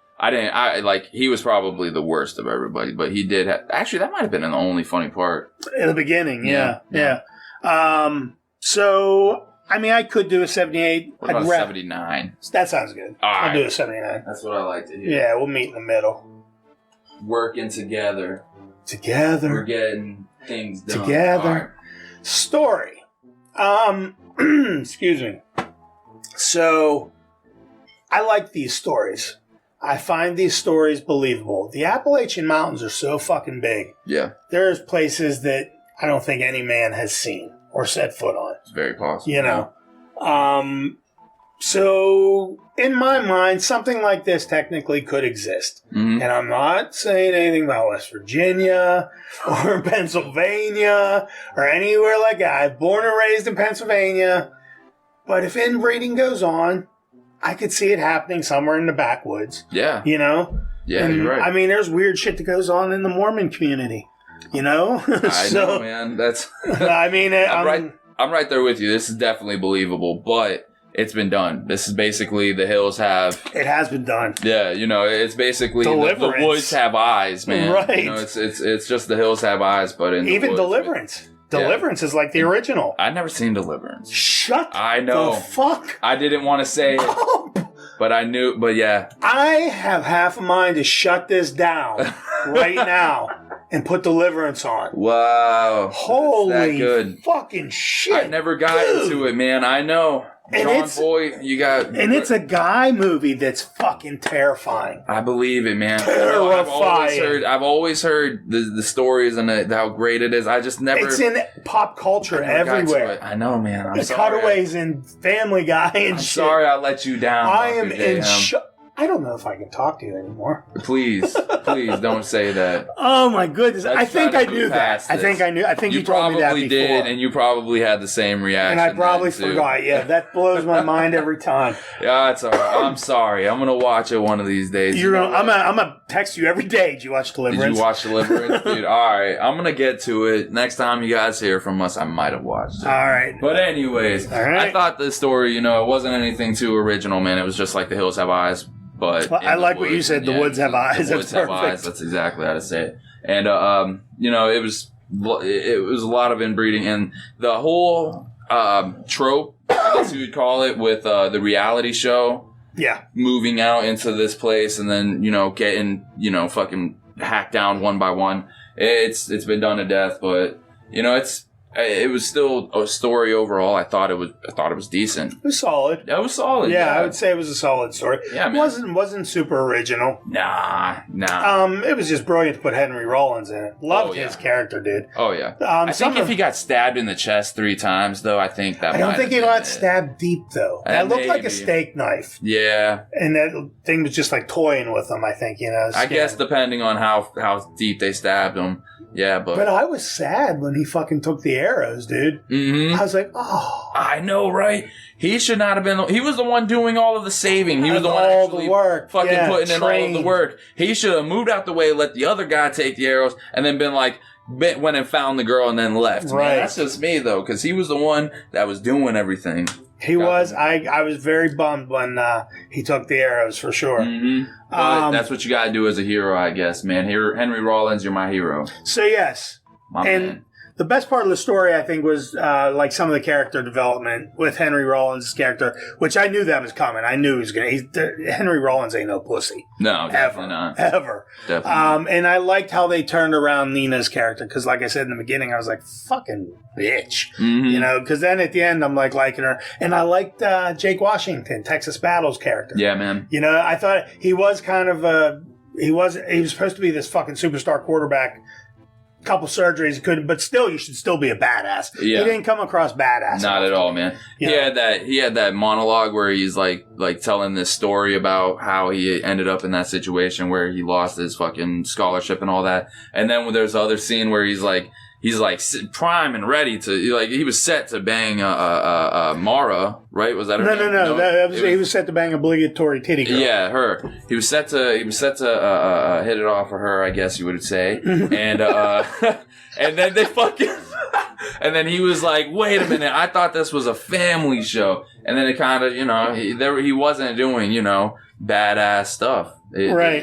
He was probably the worst of everybody, but he did actually, that might have been the only funny part. In the beginning, yeah. So, I could do a 78. What about 79? That sounds good. I'll do a 79. That's what I like to hear. Yeah, we'll meet in the middle. Working together. We're getting things done. Together. Right. Story. Excuse me. So, I like these stories. I find these stories believable. The Appalachian Mountains are so fucking big. Yeah. There's places that I don't think any man has seen or set foot on. It's very possible. You know? So, in my mind, something like this technically could exist. Mm-hmm. And I'm not saying anything about West Virginia or Pennsylvania or anywhere like that. I'm born and raised in Pennsylvania. But if inbreeding goes on, I could see it happening somewhere in the backwoods. Yeah. You know? Yeah, And, you're right. I mean, there's weird shit that goes on in the Mormon community. You know? I know, man. That's. I mean, I'm right there with you. This is definitely believable, but it's been done. This is basically the hills have. It has been done. Yeah, you know, it's basically the woods have eyes, man. Right. You know, it's just the hills have eyes, but in Even the woods, Deliverance. Deliverance is like the original. I've never seen Deliverance. Shut I know. the fuck I didn't want to say it, up. but I knew. But yeah, I have half a mind to shut this down right now and put Deliverance on. wow, Holy that good. fucking shit. I never got into it, man. I know. And John it's- Boy, you got. And it's a guy movie that's fucking terrifying. I believe it, man. Terrifying. I've always heard the stories and how great it is. I just never. It's in pop culture never got to everywhere. it. I know, man. I'm The sorry. cutaways in Family Guy and I'm shit. sorry I let you down. I am Dr. in Jayhem. shock. I don't know if I can talk to you anymore. Please don't say that. Oh my goodness! Let's I think try I to knew move that. past I think this. I knew. I think you told me that probably before. did, and you probably had the same reaction. And I probably then, too. forgot. Yeah, that blows my mind every time. Yeah, it's all right. I'm sorry. I'm gonna watch it one of these days. You're gonna, I'm gonna text you every day. Did you watch Deliverance? Did you watch Deliverance, dude? All right, I'm gonna get to it next time you guys hear from us. I might have watched it. All right. But anyways, All right. I thought the story, it wasn't anything too original, man. It was just like The Hills Have Eyes. But Well, in I the like what you woods, said, the woods have eyes. The That's woods have perfect. eyes. That's exactly how to say it. And it was a lot of inbreeding, and the whole trope, I guess you would call it, with the reality show Yeah. moving out into this place, and then getting fucking hacked down one by one. It's been done to death, but it was still a story overall. I thought it was decent. It was solid. That was solid. Yeah, I would say it was a solid story. Yeah, It man. wasn't super original. Nah. It was just brilliant to put Henry Rollins in it. Loved his character, dude. Oh yeah. I some think if of- he got stabbed in the chest 3 times, though, I think that. I don't might think he have got been it. stabbed deep though. That looked like a maybe. steak knife, Yeah, and that thing was just like toying with him. I think I guess depending on how deep they stabbed him. Yeah, But I was sad when he fucking took the arrows, dude. Mhm. I was like, oh. I know, right? He should not have been. He was the one doing all of the saving. He was the one all actually the work. fucking Yeah, putting in all of trained. the work. He should have moved out the way, let the other guy take the arrows, and then been like, went and found the girl and then left. Man, Right. that's just me though, because he was the one that was doing everything. He was. I was very bummed when he took the arrows for sure. Mm-hmm. But that's what you gotta do as a hero, I guess, man. Henry Rollins, you're my hero. So yes, My and man. the best part of the story, I think, was like some of the character development with Henry Rollins' character, which I knew that was coming. I knew he was going to. Henry Rollins ain't no pussy. No, Ever. definitely not. Ever. Definitely. And I liked how they turned around Nina's character because, like I said in the beginning, I was like, fucking bitch. Mhm. Because then at the end, I'm like liking her. And I liked Jake Washington, Texas Battle's character. Yeah, man. I thought he was kind of he was supposed to be this fucking superstar quarterback. Couple surgeries but still you should still be a badass. Yeah. He didn't come across badass. Not at all, man. You He know? had that monologue where he's like telling this story about how he ended up in that situation where he lost his fucking scholarship and all that. And then when there's the other scene where he's like prime and ready to he was set to bang Mara, right? Was that her name? No. He was set to bang obligatory titty girl. Yeah, her. He was set to hit it off of her, I guess you would say. And and then they fucking and then he was like, "Wait a minute, I thought this was a family show." And then it kind of, he wasn't doing, badass stuff. Right.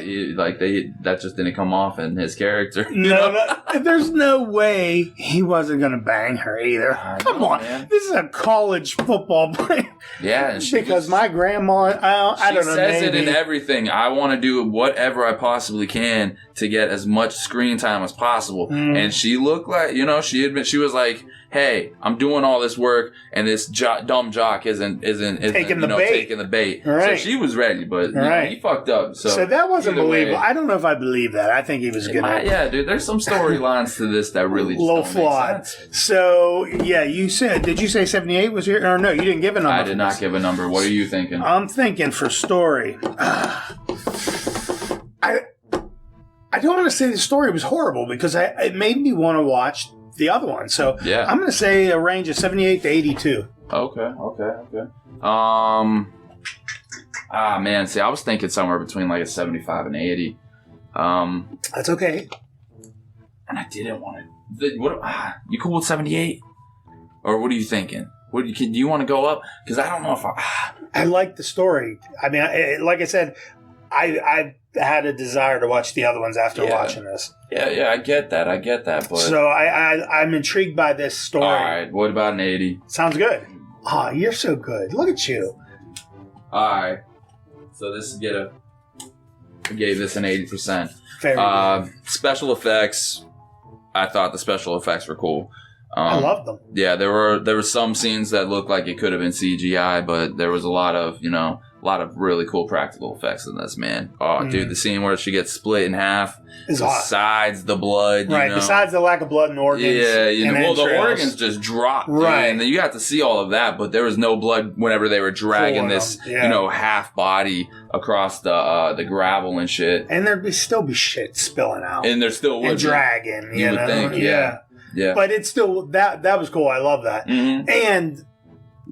That just didn't come off in his character. No, there's no way he wasn't going to bang her either. Come on. man. This is a college football player. Yeah, and Because my grandma, I don't know, she says maybe. it in everything. I want to do whatever I possibly can to get as much screen time as possible. And she looked like, she was like, hey, I'm doing all this work, and this dumb jock isn't taking the bait. So Right. she was ready, but he fucked up. So that wasn't believable. I don't know if I believe that. I think he was good. Yeah, dude. There's some storylines to this that really just don't flawed. make sense. So yeah, did you say 78 was your? Or no, you didn't give a number. I did not give a number. What are you thinking? I'm thinking for story. I don't want to say the story was horrible because it made me want to watch the other one. So I'm going to say a range of 78 to 82. Okay. Man, see, I was thinking somewhere between like a 75 and 80. That's okay. And I didn't want to. You cool with 78? Or what are you thinking? Do you want to go up? Because I don't know if I like the story. I mean, like I said, I had a desire to watch the other ones after watching this. Yeah, I get that. But so I'm intrigued by this story. All right, what about an 80? Sounds good. Oh, you're so good. Look at you. All right. So this is I gave this an 80%. Very good. Special effects. I thought the special effects were cool. I loved them. Yeah, there were some scenes that looked like it could have been CGI, but there was a lot of really cool practical effects in this, man. Oh, dude, the scene where she gets split in half, besides the blood, right? Besides the lack of blood and organs, the organs just dropped, right? And then you got to see all of that, but there was no blood whenever they were dragging this, half body across the gravel and shit, and there'd still be shit spilling out, and there still would and dragging. You would think, yeah. But it's still that was cool. I love that, and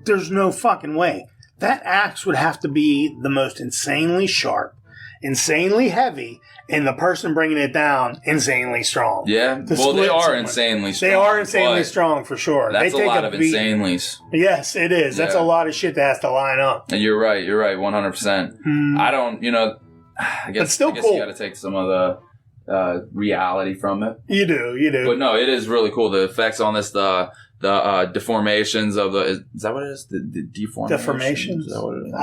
there's no fucking way. That axe would have to be the most insanely sharp, insanely heavy, and the person bringing it down, insanely strong. Yeah, well, they are insanely strong. They are insanely strong, for sure. That's a lot of insanelys. Yes, it is. That's a lot of shit that has to line up. And you're right, 100%. I don't, I guess, cool. You got to take some of the reality from it. You do. But no, it is really cool. The effects on this, the deformations of is that what it is? The deformations? Is that what it is?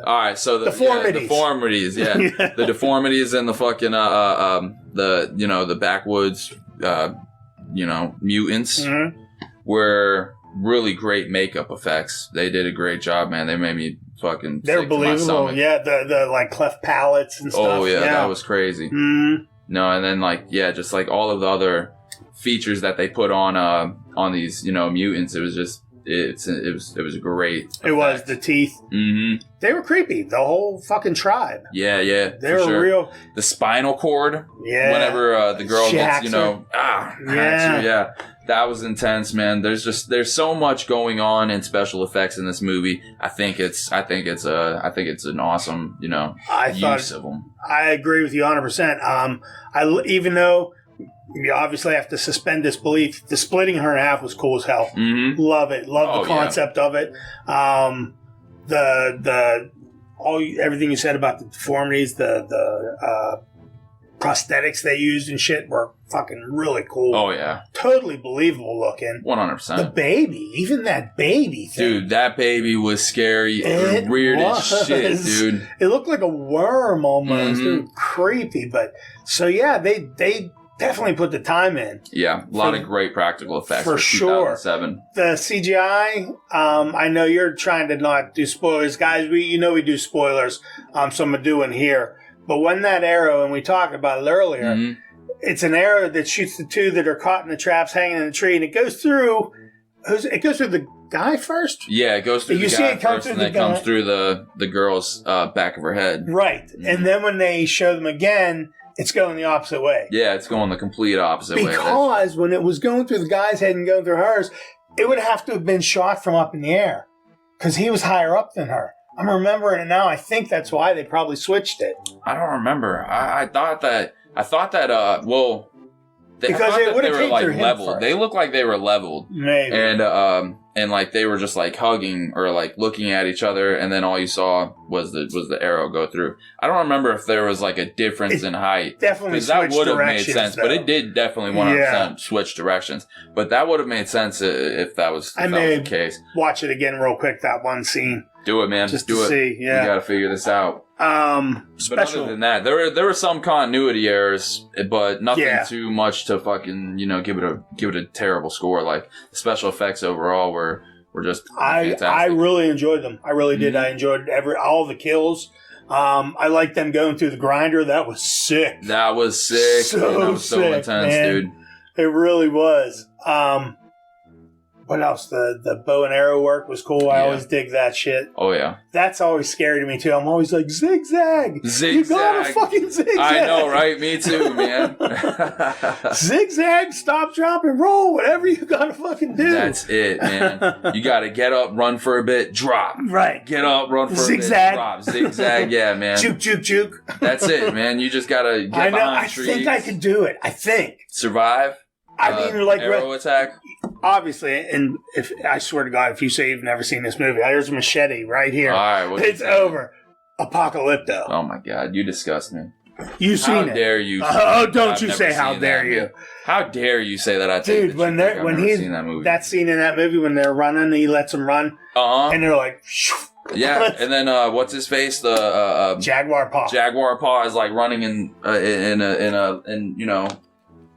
All right, so the deformities, yeah. The deformities and the fucking the backwoods mutants were really great makeup effects. They did a great job, man. They made me fucking they're believable. Yeah, the like cleft palates and stuff. Oh yeah, that was crazy. No, and then just like all of the other features that they put on these mutants, it was just it was great effect. It was the teeth. They were creepy, the whole fucking tribe. Yeah, they were real. The spinal cord, whenever the girl gets that was intense, man. There's so much going on in special effects in this movie. I think it's an awesome use of them. I agree with you 100%. Even though you obviously have to suspend disbelief, the splitting her in half was cool as hell. Love it. Love the concept of it. Everything you said about the deformities, the prosthetics they used and shit were fucking really cool. Oh yeah, totally believable looking. 100%. The baby, even that baby thing. Dude, that baby was scary. Weird as shit, dude. It looked like a worm almost. Dude, creepy, but so yeah, they definitely put the time in. Yeah, a lot of great practical effects for sure. 2007. The CGI, I know you're trying to not do spoilers, guys. We do spoilers, so I'm doing here. But when that arrow, and we talked about it earlier, it's an arrow that shoots the two that are caught in the traps hanging in the tree, and it goes through the guy first? Yeah, it goes through the guy first, and then it comes through the girl's back of her head. Right. And then when they show them again, it's going the opposite way. Yeah, it's going the complete opposite way. Because when it was going through the guy's head and going through hers, it would have to have been shot from up in the air, because he was higher up than her. I'm remembering it now. I think that's why they probably switched it. I don't remember. I thought that because it would have came through him leveled. first. They looked like they were leveled. Maybe. And like they were just like hugging or like looking at each other, and then all you saw was the arrow go through. I don't remember if there was like a difference in height. Definitely switched directions. That would have made sense, but it did definitely 100% switch directions. But that would have made sense if that was the case. Watch it again real quick, that one scene. Do it, man. Just do to it. see, yeah. You got to figure this out. But other than that, there were some continuity errors, but nothing too much to fucking give it a terrible score. Like the special effects overall were just fantastic. I really enjoyed them. I really did. I enjoyed all the kills. I liked them going through the grinder. That was sick. That was sick. So man. That was so sick, intense, man. dude. It really was. What else? The bow and arrow work was cool. I always dig that shit. Oh, yeah. That's always scary to me, too. I'm always like, zigzag. Zigzag. You gotta fucking zigzag. I know, right? Me too, man. Zigzag, stop, drop, and roll. Whatever you gotta fucking do. That's it, man. You gotta get up, run for a bit, drop. Right. Get up, run for Zigzag. a bit, drop. Zigzag, yeah, man. Juke, juke, juke. That's it, man. You just gotta get behind trees. I think I could do it. I think. Survive. I mean, like arrow attack. Obviously, and if I swear to God, if you say you've never seen this movie, there's a machete right here. All right, it's over. Apocalypto. Oh my God, you disgust me. You've seen it. How dare you? Don't you say how dare you? How dare you say that? Dude, when he's seen that movie. That scene in that movie when they're running, he lets them run, and they're like, yeah, and then what's his face? The Jaguar Paw. Jaguar Paw is like running in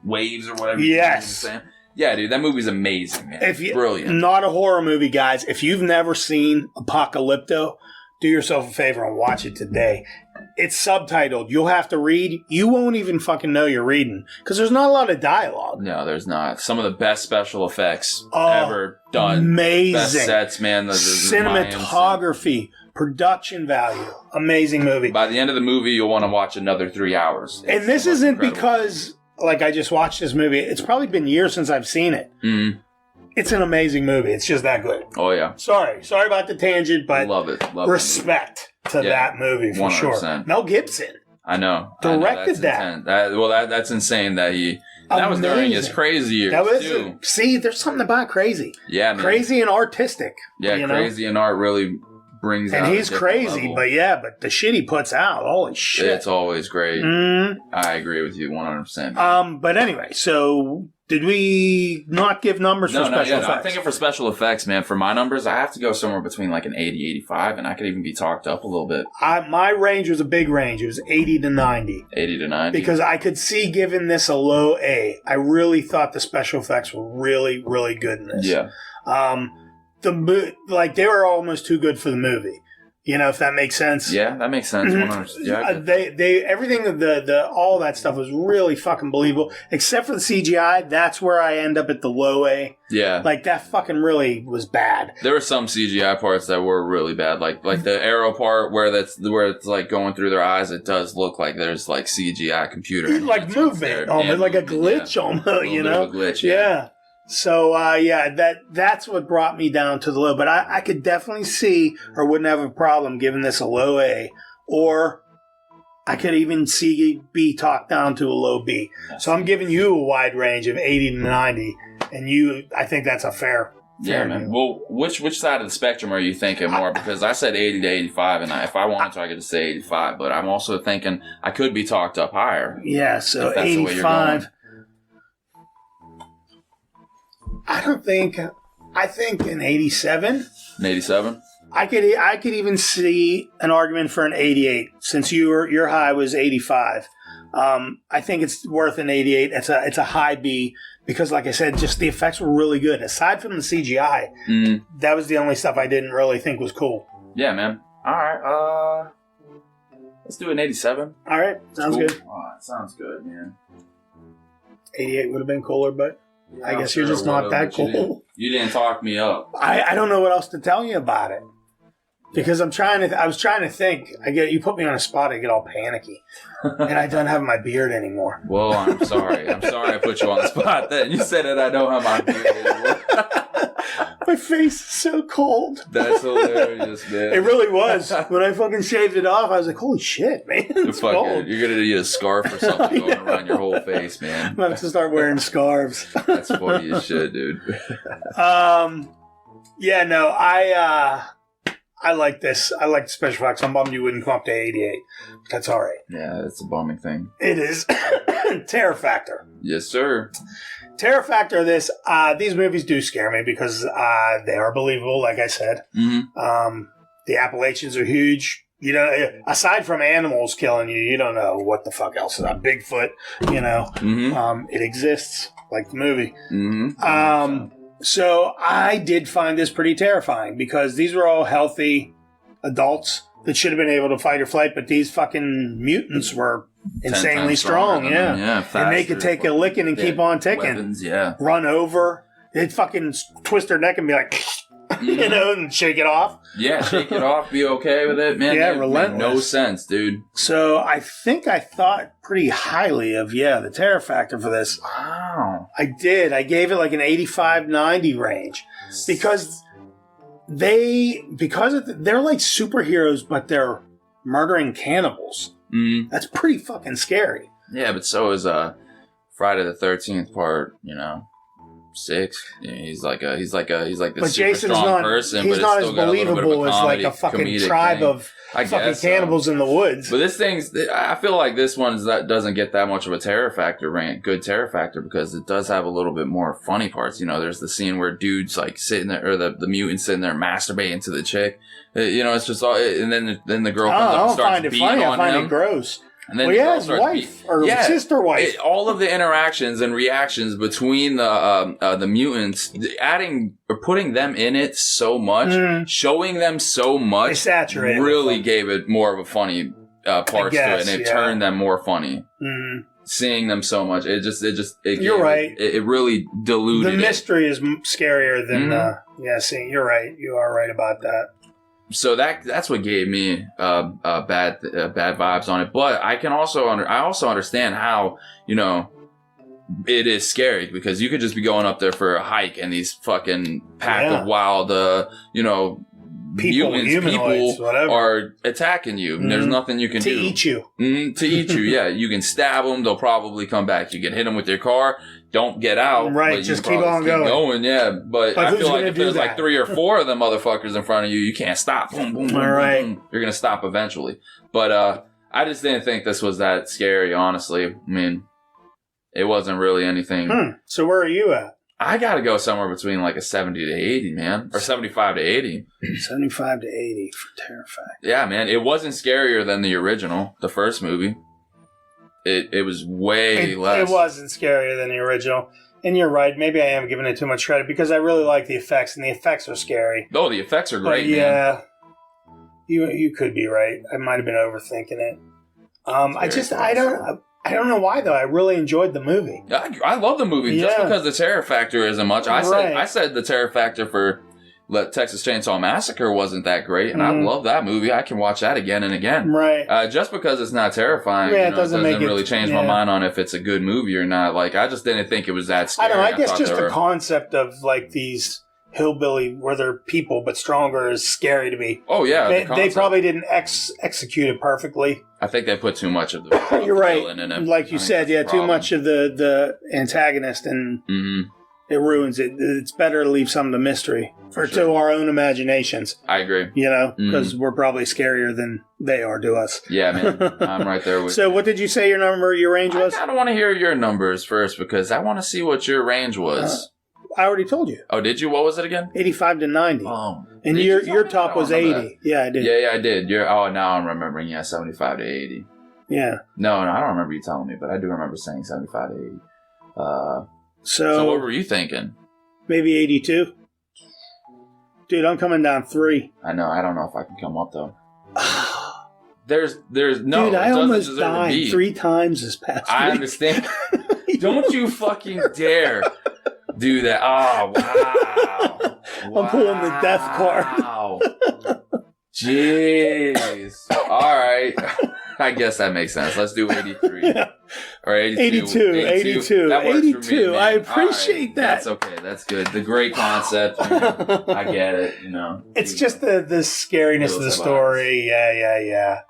waves or whatever. Yes. Yeah, dude, that movie's amazing, man. Brilliant. Not a horror movie, guys. If you've never seen Apocalypto, do yourself a favor and watch it today. It's subtitled. You'll have to read. You won't even fucking know you're reading because there's not a lot of dialogue. No, there's not. Some of the best special effects ever done. Amazing. Best sets, man. The cinematography, production value. Amazing movie. By the end of the movie, you'll want to watch another 3 hours. And this isn't because... Like, I just watched this movie. It's probably been years since I've seen it. Mm-hmm. It's an amazing movie. It's just that good. Oh, yeah. Sorry about the tangent, but love it. Respect to that movie for 100%. Sure. Mel Gibson. I know. Directed that. That's insane that he... That was during his crazy years, too. See, there's something about crazy. Yeah, man. Crazy and artistic. Yeah, crazy and art really... brings and out he's crazy, level. but the shit he puts out, holy shit. It's always great. Mm-hmm. I agree with you 100%. But anyway, so did we not give numbers for special effects? I'm thinking for special effects, man. For my numbers, I have to go somewhere between like an 80, 85, and I could even be talked up a little bit. My range was a big range. It was 80 to 90. 80 to 90. Because I could see giving this a low A. I really thought the special effects were really, really good in this. Yeah. They were almost too good for the movie. You know, if that makes sense. Yeah, that makes sense. 100%. Yeah, they everything all that stuff was really fucking believable, except for the CGI. That's where I end up at the low A. Yeah, like that fucking really was bad. There were some CGI parts that were really bad, like the arrow part where it's like going through their eyes. It does look like there's like CGI computer, like movement, almost like a glitch, almost. You know, a glitch. Yeah. So, that's what brought me down to the low. But I could definitely see, or wouldn't have a problem giving this a low A. Or I could even see be talked down to a low B. So I'm giving you a wide range of 80 to 90. And I think that's a fair man. Well, which side of the spectrum are you thinking more? Because I said 80 to 85, and if I wanted to, I could just say 85. But I'm also thinking I could be talked up higher. Yeah, so 85. I think an 87. An 87? I could even see an argument for an 88 since your high was 85. I think it's worth an 88. It's a high B because, like I said, just the effects were really good. Aside from the CGI, that was the only stuff I didn't really think was cool. Yeah, man. All right. Let's do an 87. All right. Sounds good. Oh, that sounds good, man. 88 would have been cooler, but... Yeah, I guess you're just not that cool. You didn't talk me up. I don't know what else to tell you about it because I was trying to think. You put me on a spot. I get all panicky, and I don't have my beard anymore. Well, I'm sorry. I'm sorry I put you on the spot. Then you said that I don't have my beard anymore. My face is so cold. That's hilarious, man. It really was. When I fucking shaved it off, I was like, holy shit, man. It's cold. You're going to need a scarf or something going around your whole face, man. I'm going to have to start wearing scarves. That's funny as shit, dude. Yeah, no, I like this. I like the special effects. I'm bummed you wouldn't come up to 88. That's all right. Yeah, it's a bumming thing. It is. Terror factor. Yes, sir. Terror factor of this, these movies do scare me because they are believable, like I said. Mm-hmm. The Appalachians are huge. You know, aside from animals killing you, you don't know what the fuck else is on Bigfoot. You know, it exists like the movie. So I did find this pretty terrifying because these were all healthy adults that should have been able to fight or flight, but these fucking mutants were insanely strong. Yeah, faster, and they could take a licking and keep on ticking. Weapons, run over. They'd fucking twist their neck and be like, you know, and shake it off. Yeah, shake it off. Be okay with it, man. Yeah, relentless. No sense, dude. So I think I thought pretty highly of the terror factor for this. Wow. I did. I gave it like an 85-90 range because they're like superheroes, but they're murdering cannibals. That's pretty fucking scary. Yeah, but so is Friday the 13th part. 6. He's like this but super Jason's strong person, he's but not it's as still got a little bit of believable a as like a fucking tribe thing. of fucking cannibals in the woods. But I feel like this one doesn't get that much of a terror factor, good terror factor, because it does have a little bit more funny parts. There's the scene where dude's like sitting there, or the mutant sitting there masturbating to the chick. It's just all, and then the girl comes up and starts beating on him. I find it gross. And then his wife or sister wife. All of the interactions and reactions between the mutants, adding or putting them in it so much, showing them so much, really gave it more of a funny parts to it, and it turned them more funny. Seeing them so much, you're right. It really diluted. The mystery is scarier than seeing. You're right. You are right about that. So that's what gave me bad vibes on it. But I can also understand how it is scary, because you could just be going up there for a hike and these fucking pack of wild people are attacking you. There's nothing you can do to eat you. To eat you. Yeah, you can stab them. They'll probably come back. You can hit them with your car. Don't get out. Right, just keep on going. Yeah, but I feel like if there's like 3 or 4 of them motherfuckers in front of you, you can't stop. Boom, boom, boom, all right. boom. You're going to stop eventually. But I just didn't think this was that scary, honestly. I mean, it wasn't really anything. So where are you at? I got to go somewhere between like a 70 to 80, man. Or 75 to 80. 75 to 80 for terror factor. Yeah, man. It wasn't scarier than the original, the first movie. It was way less. It wasn't scarier than the original. And you're right. Maybe I am giving it too much credit because I really like the effects, and the effects are scary. Oh, the effects are great, man. You could be right. I might have been overthinking it. I don't know why though. I really enjoyed the movie. I love the movie just because the terror factor isn't much. I said the terror factor for Texas Chainsaw Massacre wasn't that great, and I love that movie. I can watch that again and again. Right. Just because it's not terrifying, it doesn't really change my mind on if it's a good movie or not. Like, I just didn't think it was that scary. I don't know. I guess just the concept of like these hillbilly, where they're people but stronger, is scary to me. Oh yeah, they probably didn't execute it perfectly. I think they put too much of the you're right. villain in it. Like you said, too much of the antagonist, and it ruins it. It's better to leave some of the mystery to our own imaginations. I agree. Because we're probably scarier than they are to us. Yeah, man. I'm right there with you. So what did you say your range was? I don't want to hear your numbers first, because I want to see what your range was. I already told you. Oh, did you? What was it again? 85 to 90. Oh. And your top was 80. Yeah, I did. Yeah, I did. Now I'm remembering. Yeah, 75 to 80. Yeah. No, I don't remember you telling me, but I do remember saying 75 to 80. So what were you thinking? Maybe 82. Dude, I'm coming down 3. I know. I don't know if I can come up though. There's no. Dude, I almost died 3 times this past week. I understand. Don't you fucking dare do that. Oh, wow. I'm pulling the death card. Wow. Jeez. All right. I guess that makes sense. Let's do 83. Yeah. Or 82. 82. That works 82. For me, man. I appreciate that. That's okay. That's good. The great concept. I get it. It's just the scariness of the story. Yeah.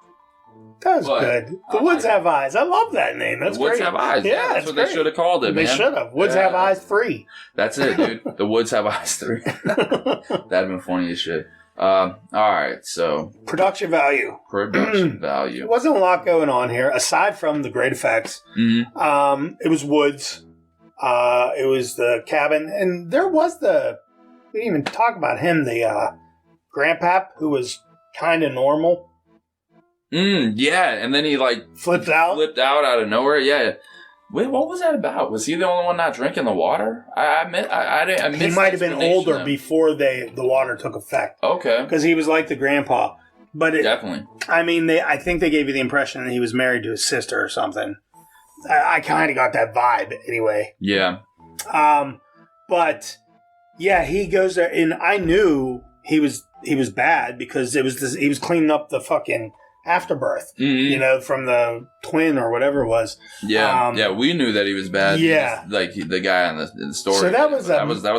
That was good. The Woods Have Eyes. I love that name. That's great. The Woods Have Eyes. Yeah, that's what they should have called it, man. They should have. Woods Have Eyes 3. That's it, dude. The Woods Have Eyes 3. That'd have been funny as shit. All right, so production value. There wasn't a lot going on here aside from the great effects. It was woods. It was the cabin, and there was we didn't even talk about him. The grandpap, who was kind of normal. Yeah, and then he flipped out out of nowhere. Yeah. Wait, what was that about? Was he the only one not drinking the water? I missed. He might have been older before the water took effect. Okay. Because he was like the grandpa. But definitely. I mean, I think they gave you the impression that he was married to his sister or something. I kind of got that vibe anyway. Yeah. But yeah, he goes there, and I knew he was bad because he was cleaning up the fucking afterbirth, from the twin or whatever it was. Yeah, we knew that he was bad. Yeah, like the guy in the story. So that was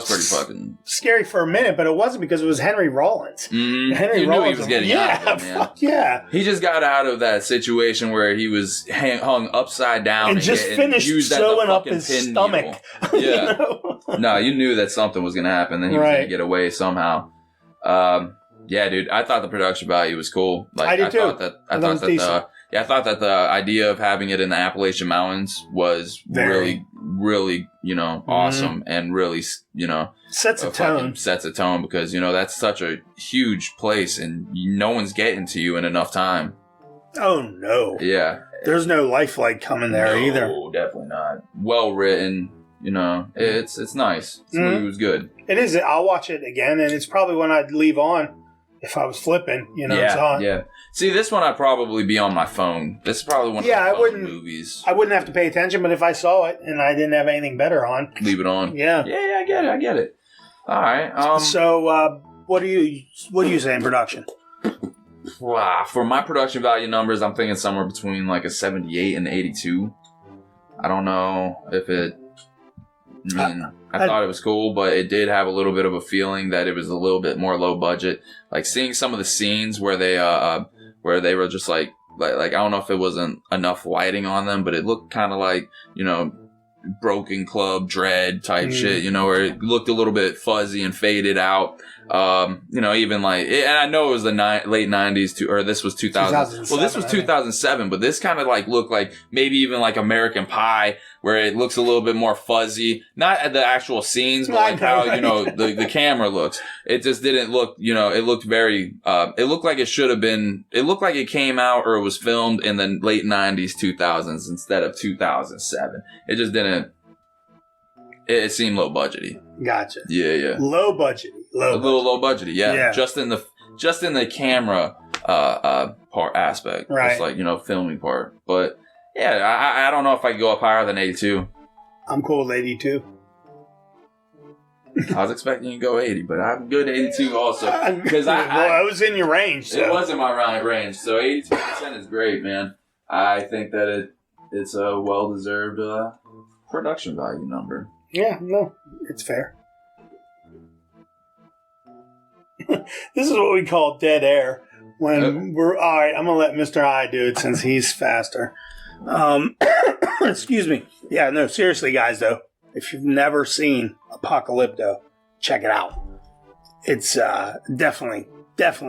pretty fucking scary for a minute, but it wasn't because it was Henry Rollins. Henry Rollins knew he was getting out of it, man. Fuck yeah. He just got out of that situation where he was hung upside down and just finished sewing up his stomach. Yeah, no, you knew that something was gonna happen. Then he was gonna get away somehow. Yeah, dude, I thought the production value was cool. I did too. I thought that the idea of having it in the Appalachian Mountains was really, really, awesome and really, sets a tone. Sets a tone because that's such a huge place and no one's getting to you in enough time. Oh no. Yeah. There's no life flight coming there either. No, definitely not. Well written. It's nice. This movie was good. It is. I'll watch it again, and it's probably one I'd leave on if I was flipping. It's on. Yeah. See, this one I'd probably be on my phone. This is probably one of the fun movies. I wouldn't have to pay attention, but if I saw it and I didn't have anything better on, leave it on. Yeah. Yeah, I get it. All right. So, what are you saying, production? Wow. For my production value numbers, I'm thinking somewhere between like a 78 and 82. I don't know if it. I thought it was cool, but it did have a little bit of a feeling that it was a little bit more low budget. Like seeing some of the scenes where they were just like I don't know if it wasn't enough lighting on them, but it looked kind of like Broken Club Dread type shit, where it looked a little bit fuzzy and faded out. Even and I know it was the late 90s or this was 2000. Well, this was 2007, but this kind of looked like maybe even like American Pie, where it looks a little bit more fuzzy. Not at the actual scenes, but how, the camera looks. It just didn't look, it looked very, it looked like it should have been, it looked like it came out or it was filmed in the late 90s, 2000s instead of 2007. It just didn't, it seemed low budgety. Gotcha. Yeah. Low budgety. Little low budgety, yeah. Just in the camera part aspect, right? Just filming part. But yeah, I don't know if I could go up higher than 82. I'm cool with 82. I was expecting you to go 80, but I'm good 82 also because I was in your range. So. It was in my range, so 82% is great, man. I think that it's a well deserved production value number. Yeah, no, it's fair. This is what we call dead air. When we're all right, I'm gonna let Mr. I do it since he's faster. Excuse me. Yeah, no, seriously, guys. Though, if you've never seen Apocalypto, check it out. It's definitely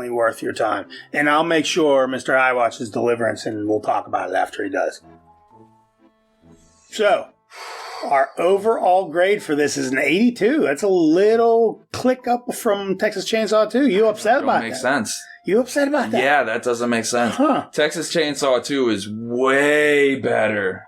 worth your time. And I'll make sure Mr. I watches Deliverance, and we'll talk about it after he does. So, our overall grade for this is an 82. That's a little click up from Texas Chainsaw 2. You upset about that? Makes sense. You upset about that? Yeah, that doesn't make sense. Huh. Texas Chainsaw 2 is way better.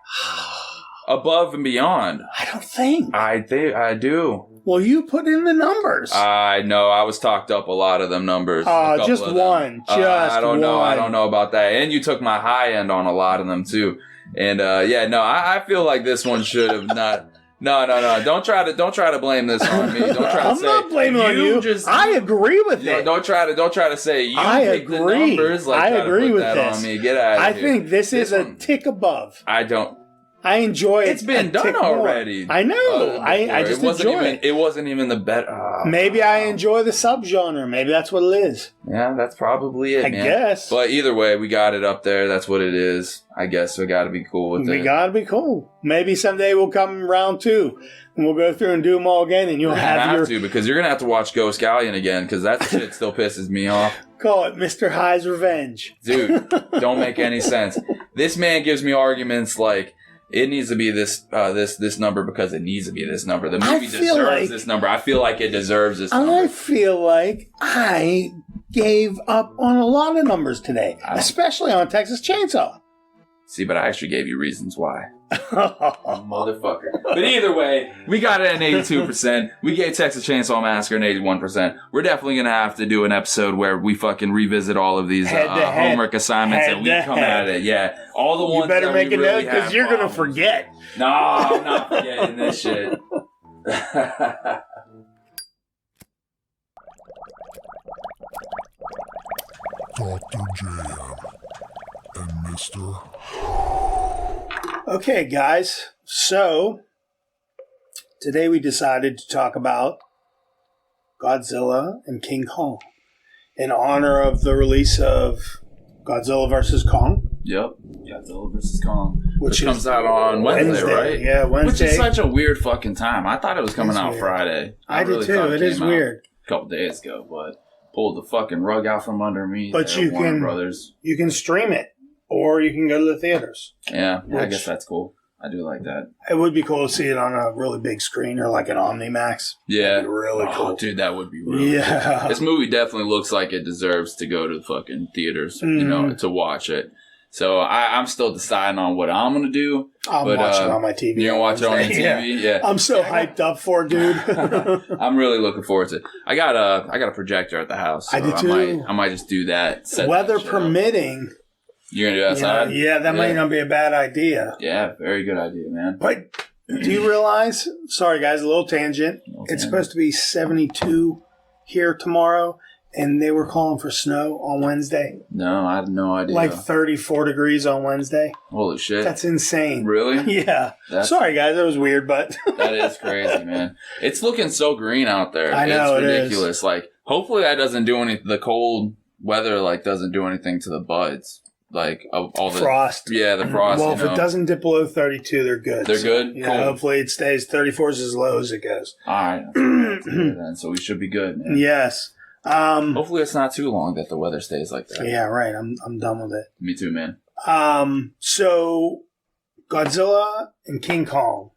Above and beyond. I don't think. I do. Well, you put in the numbers. I know. I was talked up a lot of them numbers. Just one. I don't know. I don't know about that. And you took my high end on a lot of them, too. And I feel like this one should have not. No. Don't try to blame this on me. Don't try to I'm not blaming on you. I agree with it. Don't try to say you picked the numbers. I agree with this. On me. Get out of here. I think this is a tick above. I don't. I enjoy it. It's been done already. I know. I just enjoy it. It wasn't even the better. Maybe I enjoy the subgenre. Maybe that's what it is. Yeah, that's probably it, I guess. But either way, we got it up there. That's what it is. I guess we got to be cool with it. We got to be cool. Maybe someday we'll come round 2 and we'll go through and do them all again, and you'll have to, because you're gonna have to watch Ghost Galleon again, because that shit still pisses me off. Call it Mr. High's Revenge, dude. Don't make any sense. This man gives me arguments like, it needs to be this number because it needs to be this number. The movie deserves this number. I feel like it deserves this number. I feel like I gave up on a lot of numbers today, especially on Texas Chainsaw. See, but I actually gave you reasons why. Motherfucker. But either way, we got it at 82%. We gave Texas Chainsaw Massacre an 81%. We're definitely going to have to do an episode where we fucking revisit all of these homework assignments and we come at it. Yeah. All the ones you better that make we a really note because you're going to forget. No, I'm not forgetting this shit. Dr. Jayhem and Mr. Okay, guys. So, today we decided to talk about Godzilla and King Kong in honor of the release of Godzilla vs. Kong. Yep. Godzilla vs. Kong. Which comes out on Wednesday, right? Yeah, Wednesday. Which is such a weird fucking time. I thought it was coming out weird. Friday. I did too. It is weird. A couple days ago, but pulled the fucking rug out from under me. But you can stream it, or you can go to the theaters. Yeah, I guess that's cool. I do like that. It would be cool to see it on a really big screen or like an OmniMax. Yeah. That'd be really cool. Dude, that would be really cool. This movie definitely looks like it deserves to go to the fucking theaters, to watch it. So I'm still deciding on what I'm going to do. I'm watching it on my TV. You're going to watch it on the TV? Yeah. I'm so hyped up for it, dude. I'm really looking forward to it. I got a projector at the house. So I do too. I might just do that. Weather permitting. You're going to do outside? Yeah, that might not be a bad idea. Yeah, very good idea, man. But do you realize, sorry guys, a little tangent. It's supposed to be 72 here tomorrow, and they were calling for snow on Wednesday. No, I had no idea. Like 34 degrees on Wednesday. Holy shit. That's insane. Really? Yeah. Sorry guys, that was weird, but... That is crazy, man. It's looking so green out there. I know, it's ridiculous. Like, hopefully that doesn't do anything, the cold weather, doesn't do anything to the buds. All the frost. Yeah, the frost. Well, if it doesn't dip below 32, they're good. They're good? Yeah, cool. Hopefully it stays. 34 is as low as it goes. All right. Then, so we should be good, man. Yes. Hopefully it's not too long that the weather stays like that. Yeah, right. I'm done with it. Me too, man. So, Godzilla and King Kong.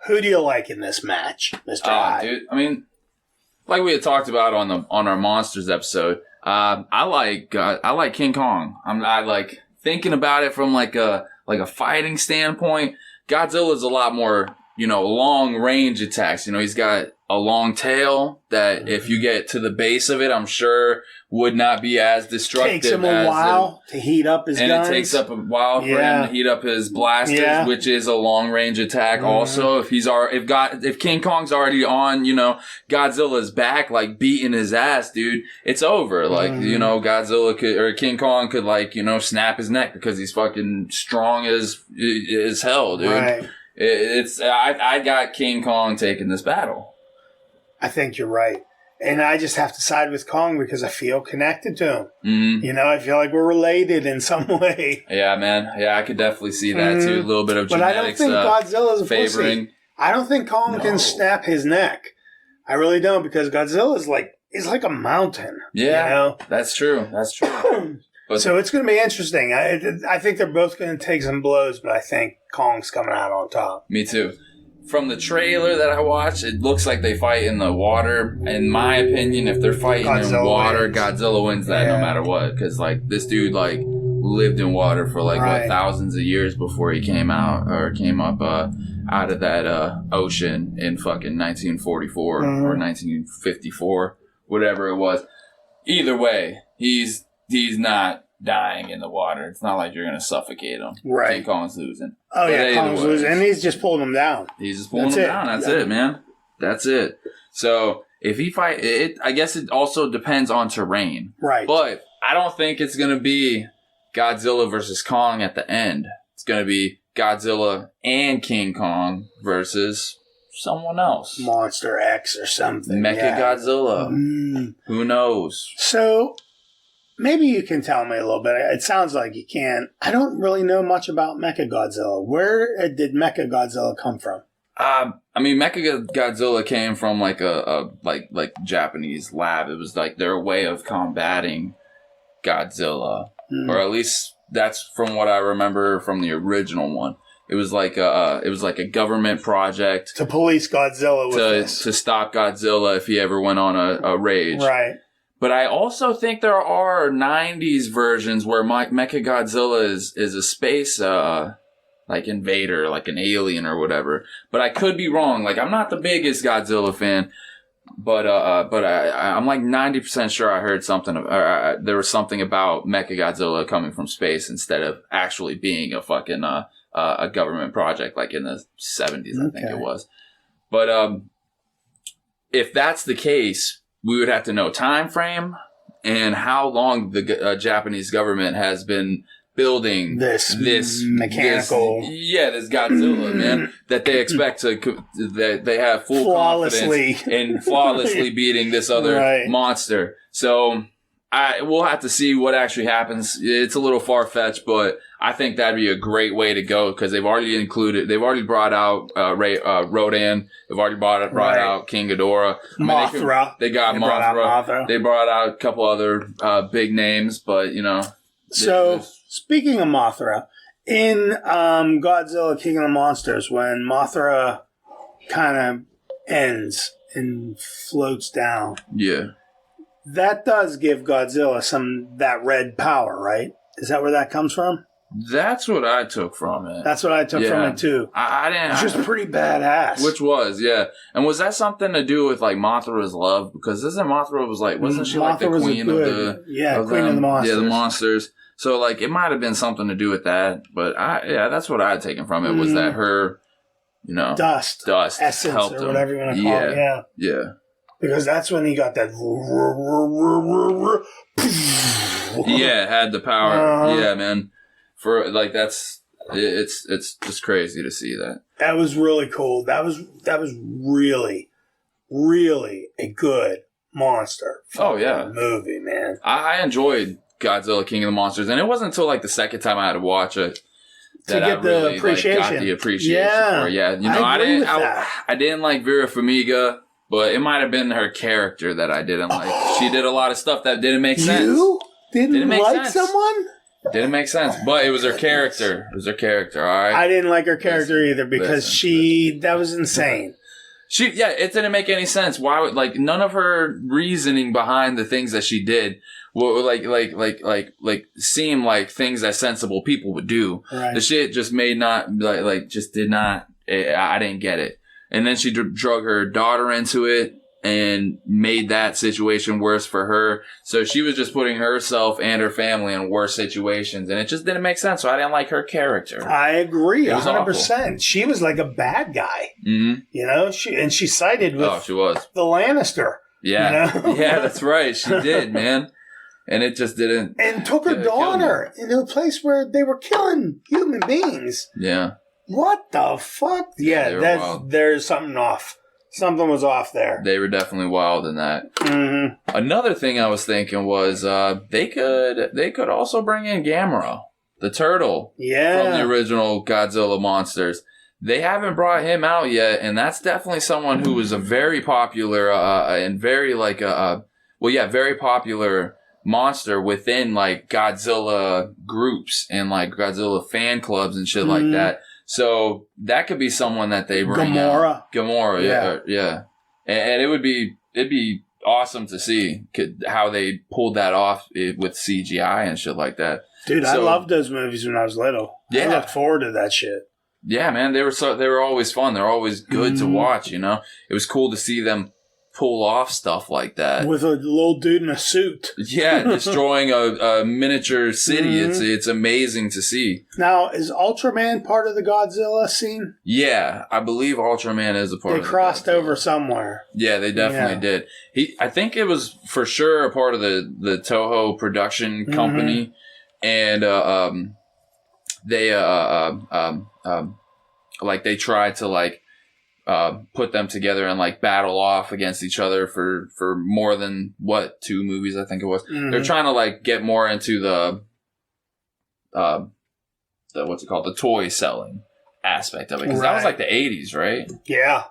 Who do you like in this match, Mr. High? Dude, I mean, like we had talked about on our Monsters episode, I like King Kong. I like thinking about it from like a fighting standpoint. Godzilla's a lot more, long range attacks. He's got a long tail that if you get to the base of it, I'm sure would not be as destructive. Takes him a while to heat up his guns. And it takes up a while for him to heat up his blasters, which is a long range attack. Also, if King Kong's already on, Godzilla's back, beating his ass, dude, it's over. Godzilla or King Kong could snap his neck because he's fucking strong as hell, dude. Right. I got King Kong taking this battle. I think you're right. And I just have to side with Kong because I feel connected to him. Mm-hmm. I feel like we're related in some way. Yeah, man. Yeah, I could definitely see that too. A little bit of genetics. But I don't think Godzilla's a favoring. pussy. I don't think Kong can snap his neck. I really don't, because Godzilla's he's like a mountain. Yeah, that's true. That's true. So it's going to be interesting. I think they're both going to take some blows, but I think Kong's coming out on top. Me too. From the trailer that I watched, it looks like they fight in the water. In my opinion, if they're fighting in water, wins. Godzilla wins that no matter what. Because this dude lived in water for thousands of years before he came out out of that ocean in fucking 1944 or 1954, whatever it was. Either way, he's not dying in the water. It's not like you're going to suffocate him. Right. King Kong's losing. Oh, yeah, Kong's losing. And he's just pulling him down. He's just pulling him down. That's it, man. That's it. So, if he fight it, I guess it also depends on terrain. Right. But I don't think it's going to be Godzilla versus Kong at the end. It's going to be Godzilla and King Kong versus someone else. Monster X or something. Mechagodzilla. Who knows? So, maybe you can tell me a little bit. It sounds like you can. I don't really know much about Mechagodzilla. Where did Mechagodzilla come from? Mechagodzilla came from a Japanese lab. It was their way of combating Godzilla, or at least that's from what I remember from the original one. It was like a government project to police Godzilla with to stop Godzilla if he ever went on a rage. Right. But I also think there are 90s versions where Mechagodzilla is a space, like invader, like an alien or whatever. But I could be wrong. Like, I'm not the biggest Godzilla fan, but I'm like 90% sure I heard something, there was something about Mechagodzilla coming from space instead of actually being a fucking, a government project, like in the 70s, I think it was. But, if that's the case, we would have to know time frame and how long the Japanese government has been building this mechanical, this Godzilla, man, that they expect that they have full confidence in flawlessly beating this other monster. So we'll have to see what actually happens. It's a little far-fetched, but I think that'd be a great way to go because they've already brought out Rodan. They've already brought out King Ghidorah. Mothra. They got Mothra. They brought out a couple other big names, but So speaking of Mothra, in Godzilla King of the Monsters, when Mothra kind of ends and floats down, that does give Godzilla that red power, right? Is that where that comes from? That's what I took from it. That's what I took from it too. I didn't. It's just pretty badass. Which was, And was that something to do with like Mothra's love? Because Mothra was like, wasn't she like the queen of the queen of the monsters? Yeah, the monsters. So like, it might have been something to do with that. But that's what I had taken from it was that her, dust, essence, helped or whatever you want to call it. Yeah. Because that's when he got that. Had the power. Yeah, man. For like it's just crazy to see that. That was really cool. That was really, really a good monster. Movie, man. I enjoyed Godzilla King of the Monsters, and it wasn't until like the second time I had to watch it that I really got the appreciation for it. Yeah, I didn't like Vera Farmiga. But it might have been her character that I didn't like. She did a lot of stuff that didn't make sense. You didn't like someone? Didn't make sense. But it was her character. It was her character, all right? I didn't like her character either because that was insane. It didn't make any sense. Why would, none of her reasoning behind the things that she did seem like things that sensible people would do. Right. The shit just just did not, I didn't get it. And then she drug her daughter into it and made that situation worse for her. So she was just putting herself and her family in worse situations. And it just didn't make sense. So I didn't like her character. I agree 100%. Awful. She was like a bad guy. Mm-hmm. She sided with she was. the Lannister. Yeah. Yeah, that's right. She did, man. And it just didn't. And took her daughter into a place where they were killing human beings. Yeah. What the fuck? Yeah, there's something off. Something was off there. They were definitely wild in that. Mm-hmm. Another thing I was thinking was they could also bring in Gamera, the turtle, from the original Godzilla monsters. They haven't brought him out yet, and that's definitely someone who was a very popular and very very popular monster within like Godzilla groups and like Godzilla fan clubs and shit like that. So that could be someone that they bring Gamera, yeah. And it'd be awesome to see how they pulled that off with CGI and shit like that. Dude, I loved those movies when I was little. I looked forward to that shit. Yeah, man, they were always fun. They're always good to watch, It was cool to see them pull off stuff like that with a little dude in a suit. Yeah, destroying a miniature city. It's amazing to see. Now, is Ultraman part of the Godzilla scene? Yeah, I believe Ultraman is a part of it. They crossed over somewhere. Yeah, they definitely did. I think it was for sure a part of the Toho production company, and they they tried to put them together and battle off against each other for more than 2 movies, I think it was. They're trying to get more into the what's it called, the toy selling aspect of it, because that was the 80s, right? Yeah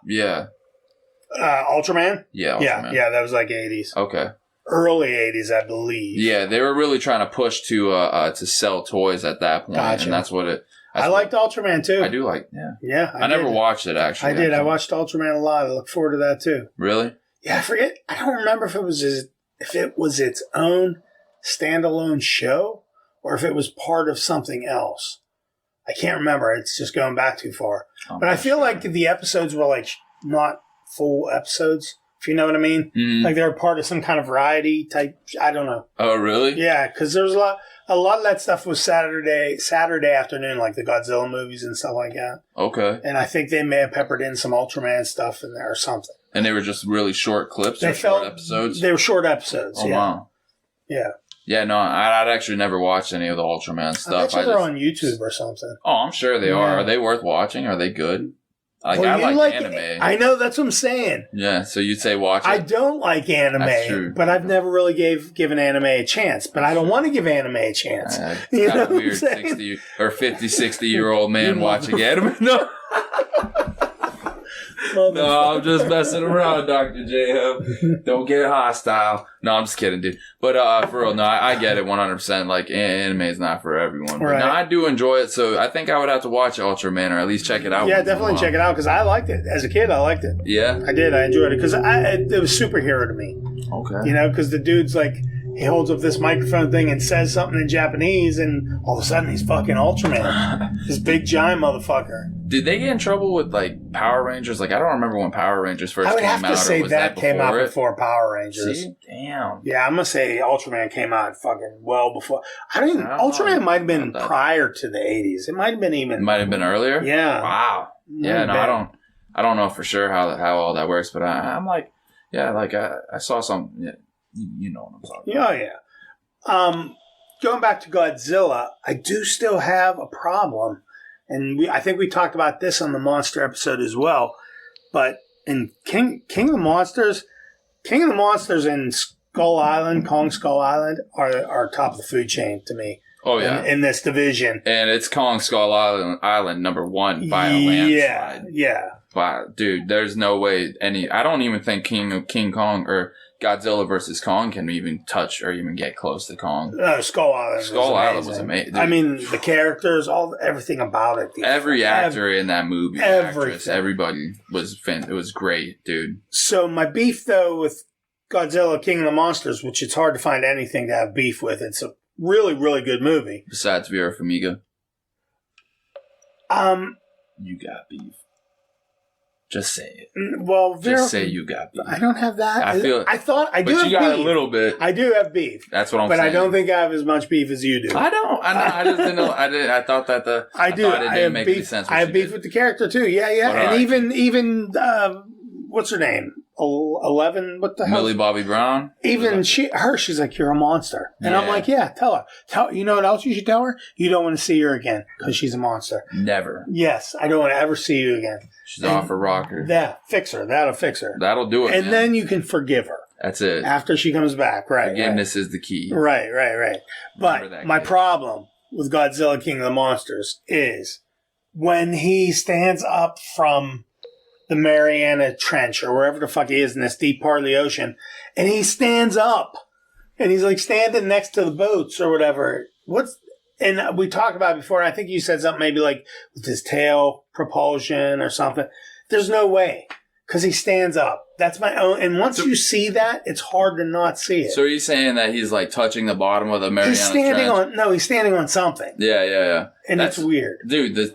Ultraman. Ultraman. Yeah, that was 80s. Okay, early 80s, I believe. Yeah, they were really trying to push to sell toys at that point. Gotcha. And that's what it. I liked Ultraman too. I do like, yeah. I never watched it actually. I did. I watched Ultraman a lot. I look forward to that too. Really? Yeah, I forget. I don't remember if it was if it was its own standalone show or if it was part of something else. I can't remember. It's just going back too far. But I feel like the episodes were like not full episodes, if you know what I mean. Mm-hmm. Like they were part of some kind of variety type. I don't know. Oh, really? Yeah, because there's a lot of that stuff was Saturday afternoon, like the Godzilla movies and stuff like that. Okay. And I think they may have peppered in some Ultraman stuff in there or something. And they were just really short clips or short episodes? They were short episodes, Oh, wow. Yeah. Yeah, no, I'd actually never watched any of the Ultraman stuff. I bet they're on YouTube or something. Oh, I'm sure they are. Are they worth watching? Are they good? I like anime. I know, that's what I'm saying. Yeah, so you'd say watch it? I don't like anime, but I've never really given anime a chance. But I don't want to give anime a chance. You know, weird 60 or 50, 60-year-old man watching anime. No. No, I'm just messing around, Dr. Jayhem. Don't get hostile. No, I'm just kidding, dude. But for real, no, I get it 100%. Like, anime is not for everyone. But no, I do enjoy it, so I think I would have to watch Ultraman or at least check it out. Yeah, definitely check it out, because I liked it. As a kid, I liked it. Yeah? I did. I enjoyed it, because it was superhero to me. Okay. You know, because the dude's like, he holds up this microphone thing and says something in Japanese, and all of a sudden he's fucking Ultraman. This big giant motherfucker. Did they get in trouble with, like, Power Rangers? Like, I don't remember when Power Rangers first came out. I would have to say that came out before Power Rangers. See? Damn. Yeah, I'm going to say Ultraman came out fucking well before. Ultraman might have been prior to the 80s. It might have been even. It might have been earlier? Yeah. Wow. Yeah, no, I don't know for sure how all that works, but I'm like, yeah, like, I saw some, you know what I'm talking about. Yeah. Going back to Godzilla, I do still have a problem. And I think we talked about this on the Monster episode as well. But in King of the Monsters and Skull Island, Kong Skull Island, are top of the food chain to me. Oh, yeah. In this division. And it's Kong Skull Island number 1 by a landslide. Yeah. Wow, dude, there's no way I don't even think King Kong or Godzilla versus Kong can even touch or even get close to Kong. Skull Island was amazing. I mean, the characters, everything about it. Every actor in that movie, everybody it was great, dude. So my beef, though, with Godzilla, King of the Monsters, which it's hard to find anything to have beef with. It's a really, really good movie. Besides Vera Farmiga. You got beef. Just say it. Well, just say you got beef. I don't have that. I do have beef. But you got a little bit. I do have beef. That's what I'm saying. But I don't think I have as much beef as you do. I don't. I just didn't know. I thought that I do. It didn't make any sense. I have beef with the character too. Yeah. And even what's her name? 11. What the hell? Millie Bobby Brown. Even she's like, you're a monster, and I'm like, yeah. Tell her. You know what else you should tell her? You don't want to see her again because she's a monster. Never. Yes, I don't want to ever see you again. She's off her rocker. Yeah, fix her. That'll fix her. That'll do it. And then you can forgive her. That's it. After she comes back, right? Forgiveness is the key. Right. But my problem with Godzilla King of the Monsters is when he stands up from the Mariana Trench or wherever the fuck he is in this deep part of the ocean, and he stands up and he's like standing next to the boats or whatever. And we talked about it before, and I think you said something maybe like with his tail propulsion or something. There's no way because he stands up. That's my own. And once you see that, it's hard to not see it. So are you saying that he's like touching the bottom of the Mariana Trench? He's standing on something. Yeah. And that's weird. Dude,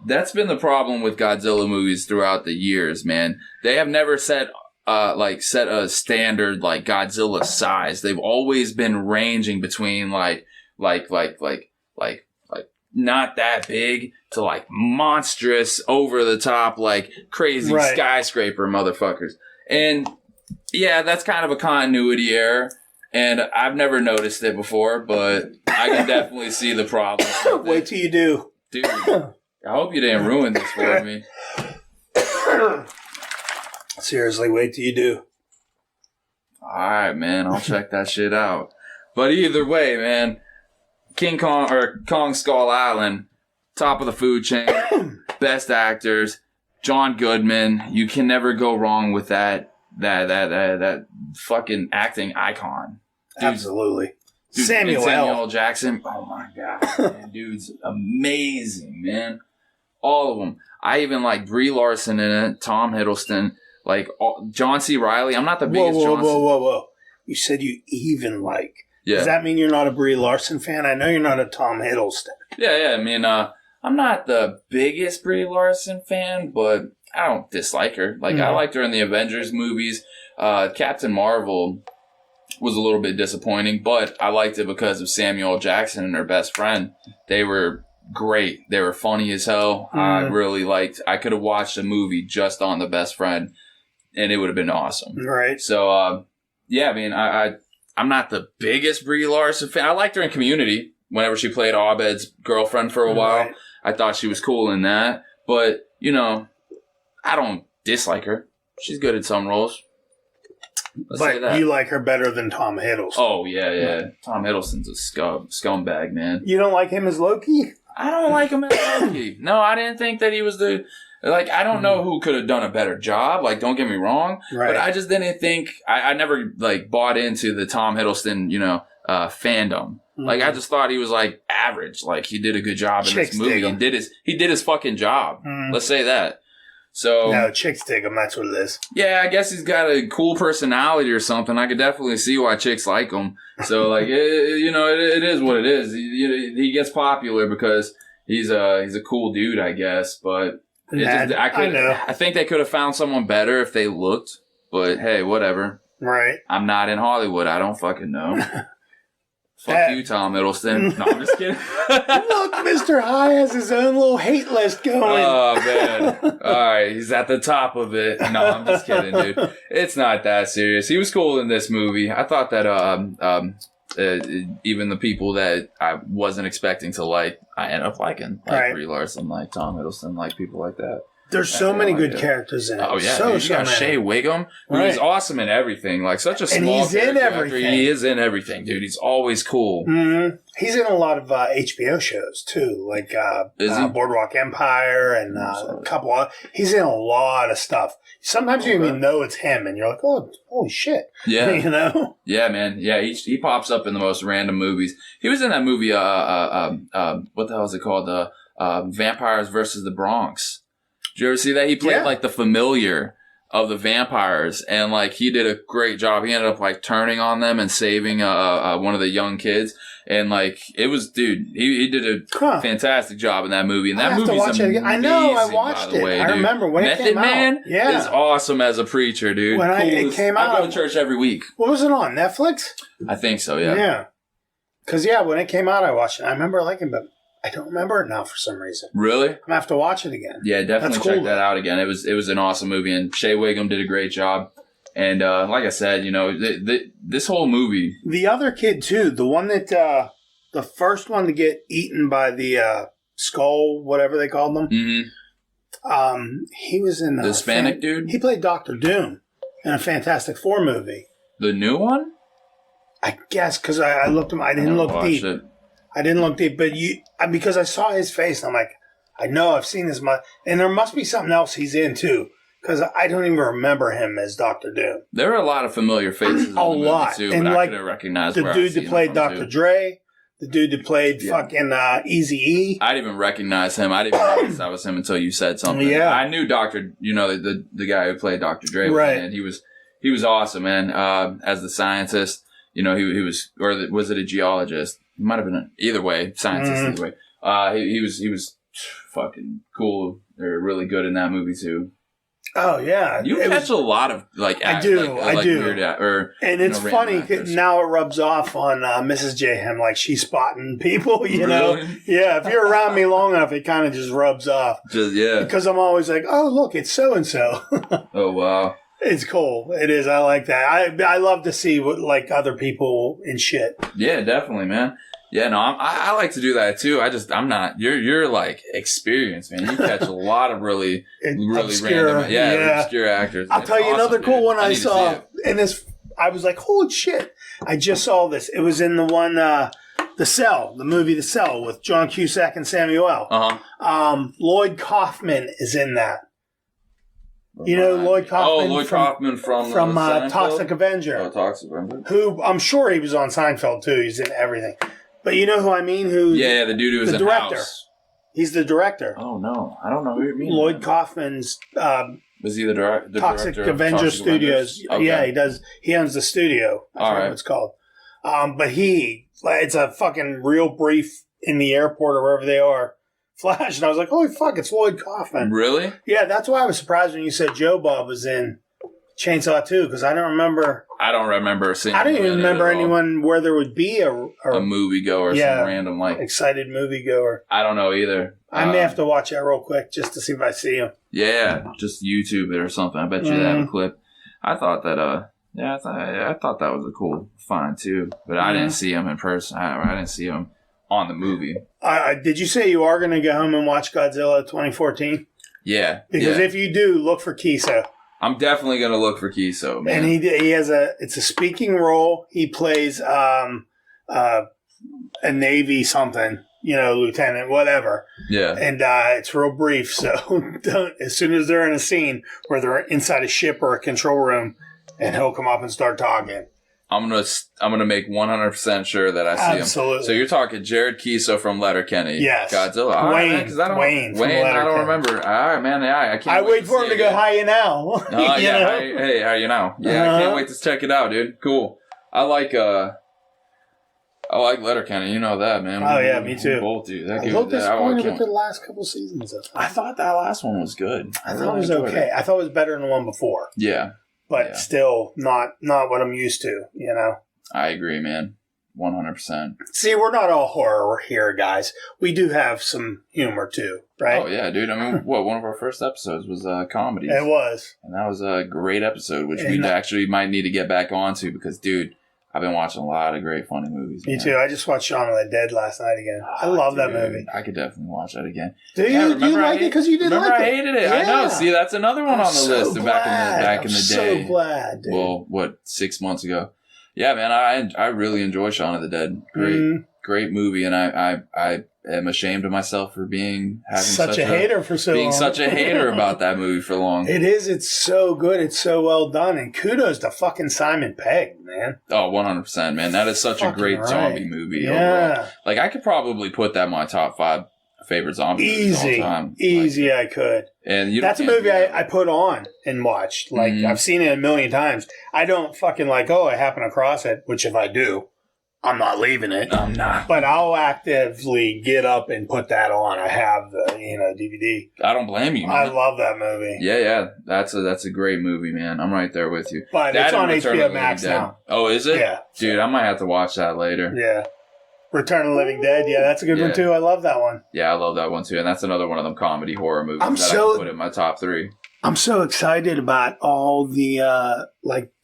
that's been the problem with Godzilla movies throughout the years, man. They have never set a standard like Godzilla size. They've always been ranging between like not that big to like monstrous, over the top, like crazy skyscraper motherfuckers. And yeah, that's kind of a continuity error. And I've never noticed it before, but I can definitely see the problem. Wait till you do. Dude, I hope you didn't ruin this for me. Seriously, wait till you do. Alright, man, I'll check that shit out. But either way, man, King Kong or Kong Skull Island, top of the food chain, best actors, John Goodman. You can never go wrong with that fucking acting icon. Dude, absolutely. Dude, Samuel L. Jackson. Oh my god, man, dude's amazing, man. All of them. I even like Brie Larson in it, Tom Hiddleston, like John C. Reilly. I'm not the biggest John. Whoa. You said you even like. Yeah. Does that mean you're not a Brie Larson fan? I know you're not a Tom Hiddleston. Yeah. I mean, I'm not the biggest Brie Larson fan, but I don't dislike her. Like, I liked her in the Avengers movies. Captain Marvel was a little bit disappointing, but I liked it because of Samuel L. Jackson and her best friend. They were great. They were funny as hell. I really liked. I could have watched a movie just on the best friend, and it would have been awesome. Right. So, yeah, I mean, I'm not the biggest Brie Larson fan. I liked her in Community whenever she played Abed's girlfriend for a while. Right. I thought she was cool in that. But, you know, I don't dislike her. She's good at some roles. Let's say that. You like her better than Tom Hiddleston. Oh, yeah. Tom Hiddleston's a scumbag, man. You don't like him as Loki? I don't like him as Loki. No, I didn't think that he was the... Like, I don't know who could have done a better job. Like, don't get me wrong. Right. But I just didn't think... I never, like, bought into the Tom Hiddleston, fandom. Like, I just thought he was, like, average. Like, he did a good job in this movie. And he did his fucking job. Let's say that. So... No, chicks dig him. That's what it is. Yeah, I guess he's got a cool personality or something. I could definitely see why chicks like him. So, like, it is what it is. He gets popular because he's a cool dude, I guess. But I think they could have found someone better if they looked. But hey, whatever. Right. I'm not in Hollywood. I don't fucking know. Fuck you, Tom Hiddleston. No, I'm just kidding. Look, Mr. High has his own little hate list going. Oh, man. All right, he's at the top of it. No, I'm just kidding, dude. It's not that serious. He was cool in this movie. I thought that even the people that I wasn't expecting to like, I ended up liking. Like Brie Larson, like Tom Hiddleston, like people like that. There's so many good characters in it. Oh, yeah. You got Shea Wiggum, who's awesome in everything. Like, such a small he's in everything. He is in everything, dude. He's always cool. Mm-hmm. He's in a lot of HBO shows, too. Like Boardwalk Empire and a couple of... He's in a lot of stuff. Sometimes you don't even know it's him, and you're like, oh, holy shit. Yeah. You know? Yeah, man. Yeah, he pops up in the most random movies. He was in that movie, what the hell is it called? Vampires versus the Bronx. Did you ever see that? He played like the familiar of the vampires, and like he did a great job. He ended up like turning on them and saving one of the young kids, and like it was, dude. He did a fantastic job in that movie. And that movie's amazing. I know, I watched it. I remember when it came out. Method Man is awesome as a preacher, dude. When it came out, I go to church every week. What was it on Netflix? I think so. Yeah. Yeah. Because when it came out, I watched it. I remember liking it, but I don't remember it now for some reason. Really? I'm gonna have to watch it again. Yeah, definitely check that out again. It was an awesome movie, and Shea Wiggum did a great job. And like I said, this whole movie. The other kid too, the one that the first one to get eaten by the skull, whatever they called them. Mm-hmm. He was in the Hispanic dude. He played Dr. Doom in a Fantastic Four movie. The new one? I guess because I looked him. I didn't look deep. I didn't look deep, but because I saw his face, I'm like, I know I've seen this much, and there must be something else he's in too, because I don't even remember him as Dr. Doom. There are a lot of familiar faces. In the movie too, and but like I couldn't recognize the dude that played Dr. Dre, the dude that played fucking Eazy-E. I didn't even recognize him. I didn't even notice that was him until you said something. Yeah, I knew Dr. The guy who played Dr. Dre, right? And he was awesome, man. As the scientist, he was, or was it a geologist? He might have been either way, scientist either way. He was fucking cool. They're really good in that movie too. Oh yeah, you catch a lot of like. I do. Weird, and it's funny now. It rubs off on Mrs. Jayhem, like she's spotting people. You know, yeah. If you're around me long enough, it kind of just rubs off. Because I'm always like, oh look, it's so and so. Oh wow. It's cool. It is. I like that. I love to see what like other people in shit. Yeah, definitely, man. Yeah, no, I like to do that too. I'm not. You're like experienced, man. You catch a lot of really obscure, random, obscure actors. I'll tell you another cool one I saw, and this I was like, holy shit! I just saw this. It was in the one, The Cell, the movie The Cell with John Cusack and Samuel. Lloyd Kaufman is in that. You know Lloyd Kaufman? Oh, Lloyd Kaufman from Toxic Avenger. Oh, Toxic Avenger. Who I'm sure he was on Seinfeld too. He's in everything. But you know who I mean? Yeah, the dude who was the director. House. He's the director. Oh no, I don't know who you mean. Lloyd Kaufman's Was he the director? Toxic of Avenger Toxic Studios. Avengers? Okay. Yeah, he does. He owns the studio. I forget what it's called. But it's a fucking real brief in the airport or wherever they are. Flash, and I was like, holy fuck, it's Lloyd Kaufman. Really? Yeah, that's why I was surprised when you said Joe Bob was in Chainsaw 2, because I don't remember. I don't remember seeing. I don't even remember anyone where there would be a moviegoer, some random excited moviegoer. I don't know either. I may have to watch that real quick just to see if I see him. Yeah, just YouTube it or something. I bet you they have a clip. I thought that. I thought that was a cool find too, but I didn't see him in person. I didn't see him on the movie. Did you say you are going to go home and watch Godzilla 2014? Yeah, because if you do, look for Kiso. I'm definitely going to look for Kiso, man. And he has it's a speaking role. He plays a Navy something, lieutenant, whatever. Yeah. And it's real brief, so as soon as they're in a scene where they're inside a ship or a control room, and he'll come up and start talking. I'm gonna make 100% sure that I see him. Absolutely. So you're talking Jared Kiso from Letterkenny. Yes. Godzilla. All Wayne. Right, Wayne. I don't remember. All right, man. I can't. I wait for him to go how you now. Oh yeah. Hey, how you now? Yeah, I can't wait to check it out, dude. Cool. I like Letterkenny. You know that, man. Oh yeah, me too. Both do. I was a little disappointed with the last couple seasons. I thought that last one was good. I thought it was okay. I thought it was better than the one before. Yeah. But still not what I'm used to, I agree, man. 100%. See, we're not all horror here, guys. We do have some humor, too, right? Oh, yeah, dude. I mean, one of our first episodes was comedy. It was. And that was a great episode, which we actually might need to get back onto because, dude, I've been watching a lot of great, funny movies. Me too. I just watched Shaun of the Dead last night again. I love that movie. I could definitely watch that again. Do you? Do you like it? Because you didn't like it. I hated it. Yeah. I know. See, that's another one on the list. Back in the day. So glad. Dude. Well, 6 months ago? Yeah, man. I really enjoy Shaun of the Dead. Great movie, and I am ashamed of myself for having such a hater for so long. Being such a hater about that movie for long. It is. It's so good. It's so well done. And kudos to fucking Simon Pegg, man. Oh, 100%, man. That is such a great zombie movie. Yeah. Overall. Like, I could probably put that in my top 5 favorite zombie movies of all time. Easy, I could. And that's a movie I put on and watched. Like, I've seen it a million times. I don't fucking I happen across it, which if I do, I'm not leaving it. I'm not. But I'll actively get up and put that on. I have the, DVD. I don't blame you, man. I love that movie. Yeah. That's a great movie, man. I'm right there with you. But it's on HBO Max now. Oh, is it? Yeah. Dude, I might have to watch that later. Yeah. Return of the Living Dead. Yeah, that's a good one, too. I love that one. Yeah, I love that one, too. And that's another one of them comedy horror movies I can put in my top 3. I'm so excited about all the,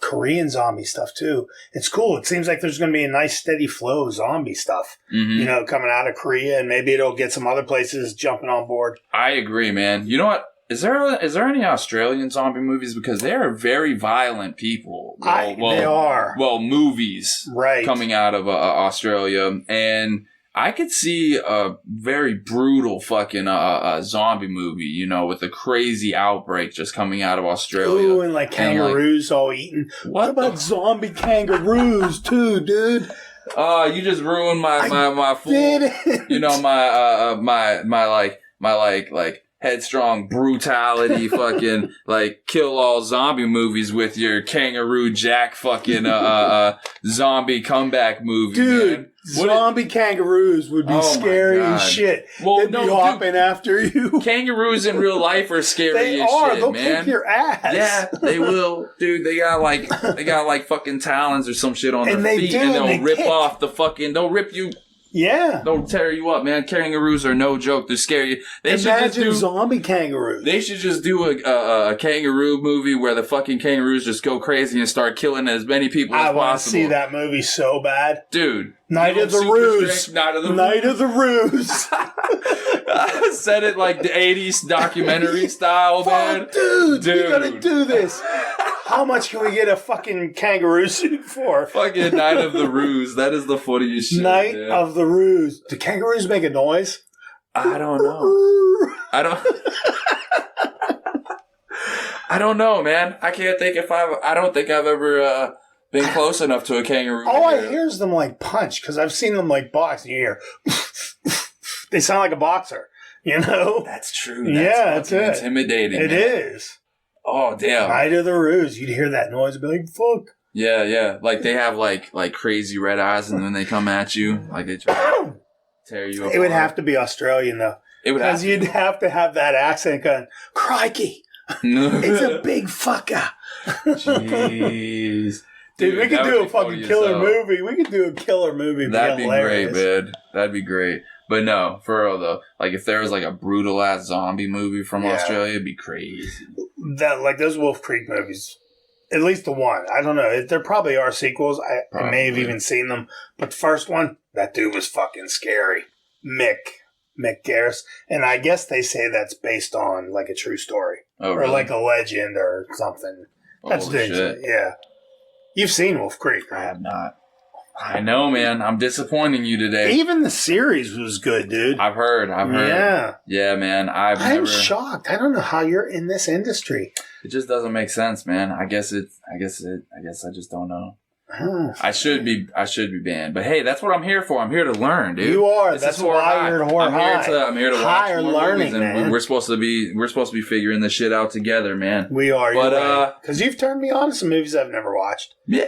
Korean zombie stuff, too. It's cool. It seems like there's going to be a nice steady flow of zombie stuff, coming out of Korea, and maybe it'll get some other places jumping on board. I agree, man. You know what? Is there any Australian zombie movies? Because they are very violent people. They are. Well, movies coming out of Australia, and I could see a very brutal fucking zombie movie, with a crazy outbreak just coming out of Australia. Ooh, and kangaroos all eaten. What about zombie kangaroos too, dude? You just ruined my full, my headstrong brutality fucking kill all zombie movies with your Kangaroo Jack fucking zombie comeback movie, dude. Man. Zombie kangaroos would be scary as shit. Well, they'd be hopping after you. Kangaroos in real life are scary as shit, They'll man. Kick your ass. Yeah, they will, dude. They got fucking talons or some shit on their feet, and they'll rip off the fucking. They'll rip you. Yeah. They'll tear you up, man. Kangaroos are no joke. They're scary. Imagine zombie kangaroos. They should just do a kangaroo movie where the fucking kangaroos just go crazy and start killing as many people as possible. I want to see that movie so bad. Dude. Night of the Ruse. Night of the Ruse. I said it like the 80s documentary style, man. Dude, you gotta do this. How much can we get a fucking kangaroo suit for? Fucking Night of the Ruse. That is the funniest shit. Night of the Ruse. Do kangaroos make a noise? I don't know. I don't know, man. I can't think I don't think I've ever been close enough to a kangaroo. All I hear is them punch, because I've seen them box, and you hear they sound like a boxer, That's true. That's it. Intimidating. It is. Oh, damn. Night of the Ruse. You'd hear that noise and be like, fuck. Yeah, yeah. Like, they have, like crazy red eyes, and then they come at you. Like, they try to tear you apart. It would have to be Australian, though. It would have Because you'd have to have that accent going, crikey. It's a big fucker. Jeez. Dude, we could do a fucking killer movie. We could do a killer movie. That'd be great, man. That'd be great. But no, for real though, like if there was like a brutal ass zombie movie from Australia, it'd be crazy. That like those Wolf Creek movies, at least the one. I don't know. There probably are sequels. I may have even seen them, but the first one, that dude was fucking scary. Mick Garris, and I guess they say that's based on like a true story or like a legend or something. That's dangerous. Yeah, you've seen Wolf Creek, right? I have not. I know, man. I'm disappointing you today. Even the series was good, dude. I've heard. Yeah, man. I'm shocked. I don't know how you're in this industry. It just doesn't make sense, man. I guess I just don't know. I should be banned, but hey, that's what I'm here for. I'm here to learn, dude. You are. That's why you're at Horror High. I'm here to watch more movies, and we're supposed to be figuring this shit out together, man. We are, but because you've turned me on to some movies I've never watched. Yeah,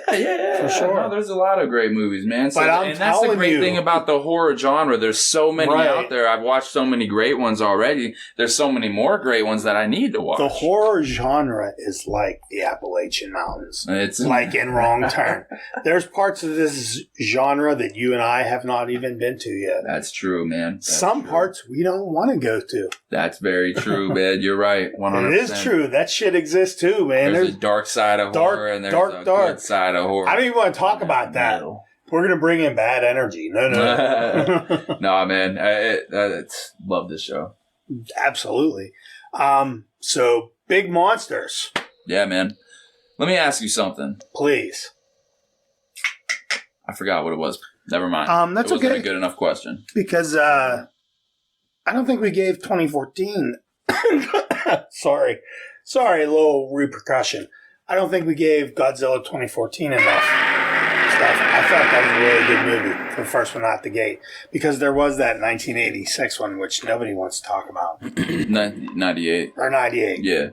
for sure. No, there's a lot of great movies, man. So, but that's the great thing about the horror genre. There's so many out there. I've watched so many great ones already. There's so many more great ones that I need to watch. The horror genre is like the Appalachian Mountains. It's like in Wrong Turn. There's parts of this genre that you and I have not even been to yet. That's true, man. Some parts we don't want to go to. That's very true, man. You're right. 100%. It is true. That shit exists too, man. There's a dark side of horror, and there's a good side of horror. I don't even want to talk about that. We're going to bring in bad energy. No. No, man. I love this show. Absolutely. So, big monsters. Yeah, man. Let me ask you something. Please. I forgot what it was. Never mind. That's it wasn't a good enough question. Because I don't think we gave 2014. Sorry, a little repercussion. I don't think we gave Godzilla 2014 enough stuff. I thought that was a really good movie, the first one out the gate. Because there was that 1986 one, which nobody wants to talk about. 98. Or 98. Yeah.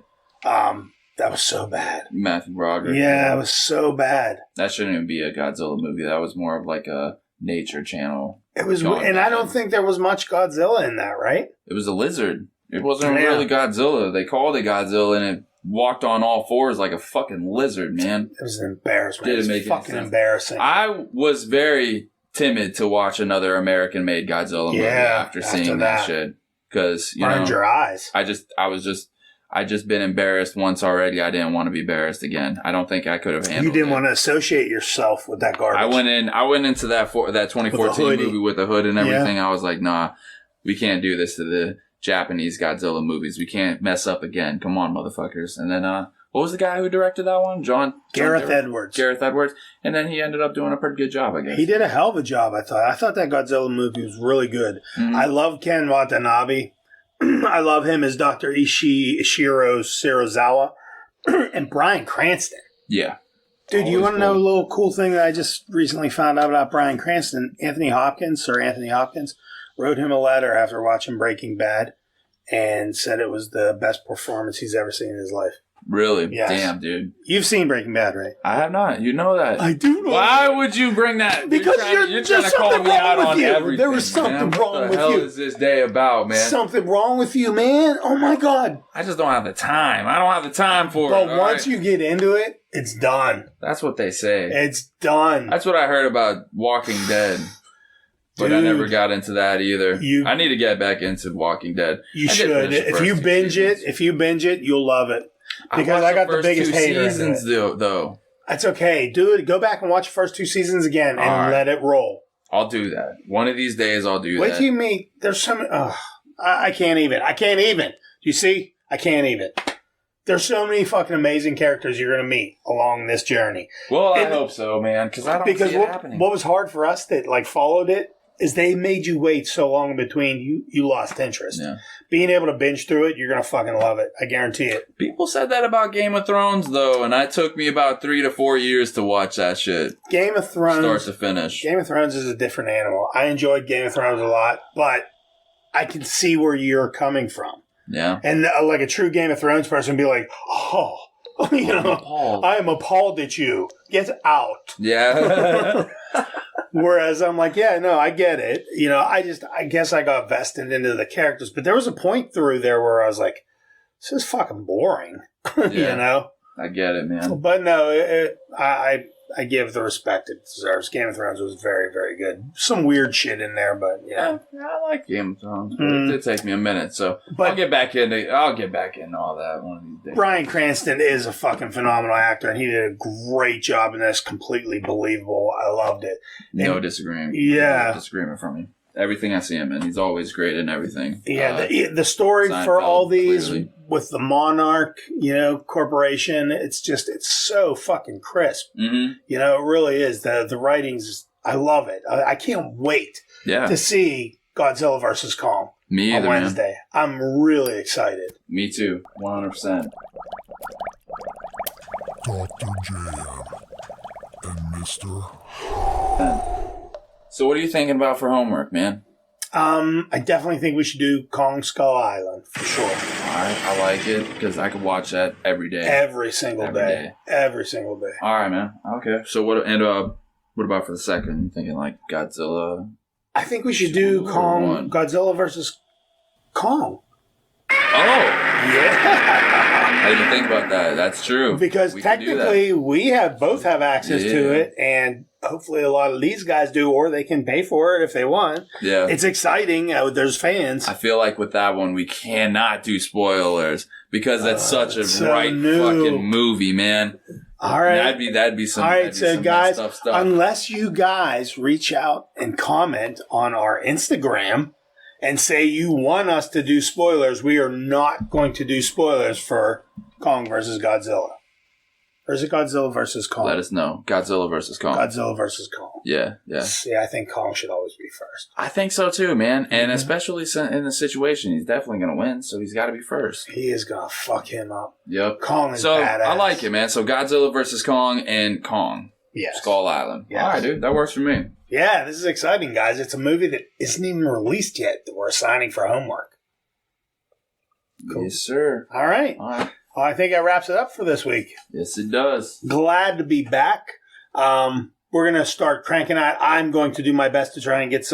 That was so bad. Matthew Broderick. Yeah, it was so bad. That shouldn't even be a Godzilla movie. That was more of like a nature channel. It was, and I don't think there was much Godzilla in that, right? It was a lizard. It wasn't really Godzilla. They called it Godzilla, and it walked on all fours like a fucking lizard, man. It was an embarrassment. It was fucking embarrassing. I was very timid to watch another American-made Godzilla movie after seeing that shit. Because, burned your eyes. I just been embarrassed once already. I didn't want to be embarrassed again. I don't think I could have handled it. You didn't want to associate yourself with that garbage. I went into that 2014 movie with a hood and everything. I was like, nah, we can't do this to the Japanese Godzilla movies. We can't mess up again. Come on, motherfuckers. And then, what was the guy who directed that one? Gareth Edwards. Gareth Edwards. And then he ended up doing a pretty good job, I guess. He did a hell of a job, I thought. I thought that Godzilla movie was really good. Mm-hmm. I love Ken Watanabe. I love him as Dr. Ishiro Serizawa. And Bryan Cranston. Yeah. Dude, you want to know a little cool thing that I just recently found out about Bryan Cranston? Anthony Hopkins wrote him a letter after watching Breaking Bad and said it was the best performance he's ever seen in his life. Really? Yes. Damn, dude. You've seen Breaking Bad, right? I have not. You know that. I do know. Why would you bring that? Because you're trying to call me out on everything. There was something wrong with you. What the hell is this day about, man? Something wrong with you, man. Oh, my God. I just don't have the time. I don't have the time for it. But once you get into it, it's done. That's what they say. It's done. That's what I heard about Walking Dead. But I never got into that either. I need to get back into Walking Dead. You should. If you binge it, you'll love it. Because I got the biggest hater seasons though. That's okay. Do it. Go back and watch the first 2 seasons again and let it roll. I'll do that. One of these days I'll do that. Wait till you meet. There's so many. I can't even. Do you see? I can't even. There's so many fucking amazing characters you're going to meet along this journey. Well, I hope so, man. Because I don't see it happening. What was hard for us that followed it is they made you wait so long in between, you lost interest. Yeah. Being able to binge through it, you're going to fucking love it. I guarantee it. People said that about Game of Thrones, though, and it took me about 3 to 4 years to watch that shit. Game of Thrones. Start to finish. Game of Thrones is a different animal. I enjoyed Game of Thrones a lot, but I can see where you're coming from. Yeah. And like a true Game of Thrones person would be like, oh, you know, I am appalled at you. Get out. Yeah. Whereas I'm like, yeah, no, I get it. You know, I guess I got vested into the characters. But there was a point through there where I was like, this is fucking boring. Yeah. You know? I get it, man. But no, I give the respect it deserves. Game of Thrones was very, very good. Some weird shit in there, but yeah. I like Game of Thrones, but it did take me a minute, so But- I'll get back into all that one of these days. Bryan Cranston is a fucking phenomenal actor, and he did a great job in this. Completely believable. I loved it. No disagreement. Yeah. No disagreement from me. Everything I see him in, he's always great in everything. Yeah, the story for Seinfeld, all these clearly. with the Monarch, you know, corporation, it's so fucking crisp. Mm-hmm. You know, it really is. The writings, I love it. I can't wait Yeah. to see Godzilla versus Kong Me on either, man. Wednesday. I'm really excited. Me too. 100%. Dr. Jayhem and Mr. So what are you thinking about for homework, man? I definitely think we should do Kong Skull Island for sure. All right, I like it because I could watch that every day. Every single Every day. day. Every single day. All right, man. Okay. So what about for the second? You thinking like Godzilla? I think we should do Or Kong, one. Godzilla versus Kong. Oh, Yeah. I didn't think about that. That's true. Because We could do that. technically we both have access to Yeah. it, and hopefully a lot of these guys do, or they can pay for it if they want. Yeah. It's exciting. There's fans. I feel like with that one, we cannot do spoilers because that's such a it's so bright new. fucking movie, man. All right. That'd be some. All that'd right, be so some guys, messed up stuff. unless you guys reach out and comment on our Instagram and say you want us to do spoilers, we are not going to do spoilers for Kong versus Godzilla. Or is it Godzilla versus Kong? Let us know. Godzilla versus Kong. Godzilla versus Kong. Yeah. See, I think Kong should always be first. I think so too, man. And Mhm. especially in the situation, he's definitely going to win, so he's got to be first. He is going to fuck him up. Yep. Kong is So badass. I like it, man. So Godzilla versus Kong and Kong. Yes. Skull Island. Yes. All right, dude. That works for me. Yeah, this is exciting, guys. It's a movie that isn't even released yet that we're assigning for homework. Cool. Yes, sir. All right. All right. Well, I think that wraps it up for this week. Yes, it does. Glad to be back. We're going to start cranking out. I'm going to do my best to try and get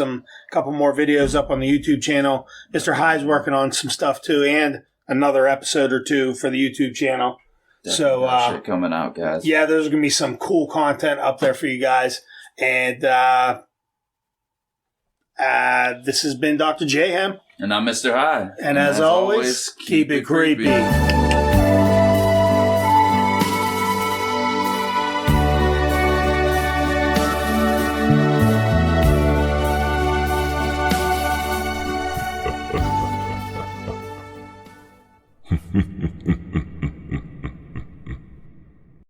couple more videos up on the YouTube channel. Mr. High's working on some stuff too, and another episode or two for the YouTube channel. Definitely got shit coming out, guys. Yeah, there's going to be some cool content up there for you guys. And this has been Dr. Jayhem. And I'm Mr. High. And as always, keep it creepy.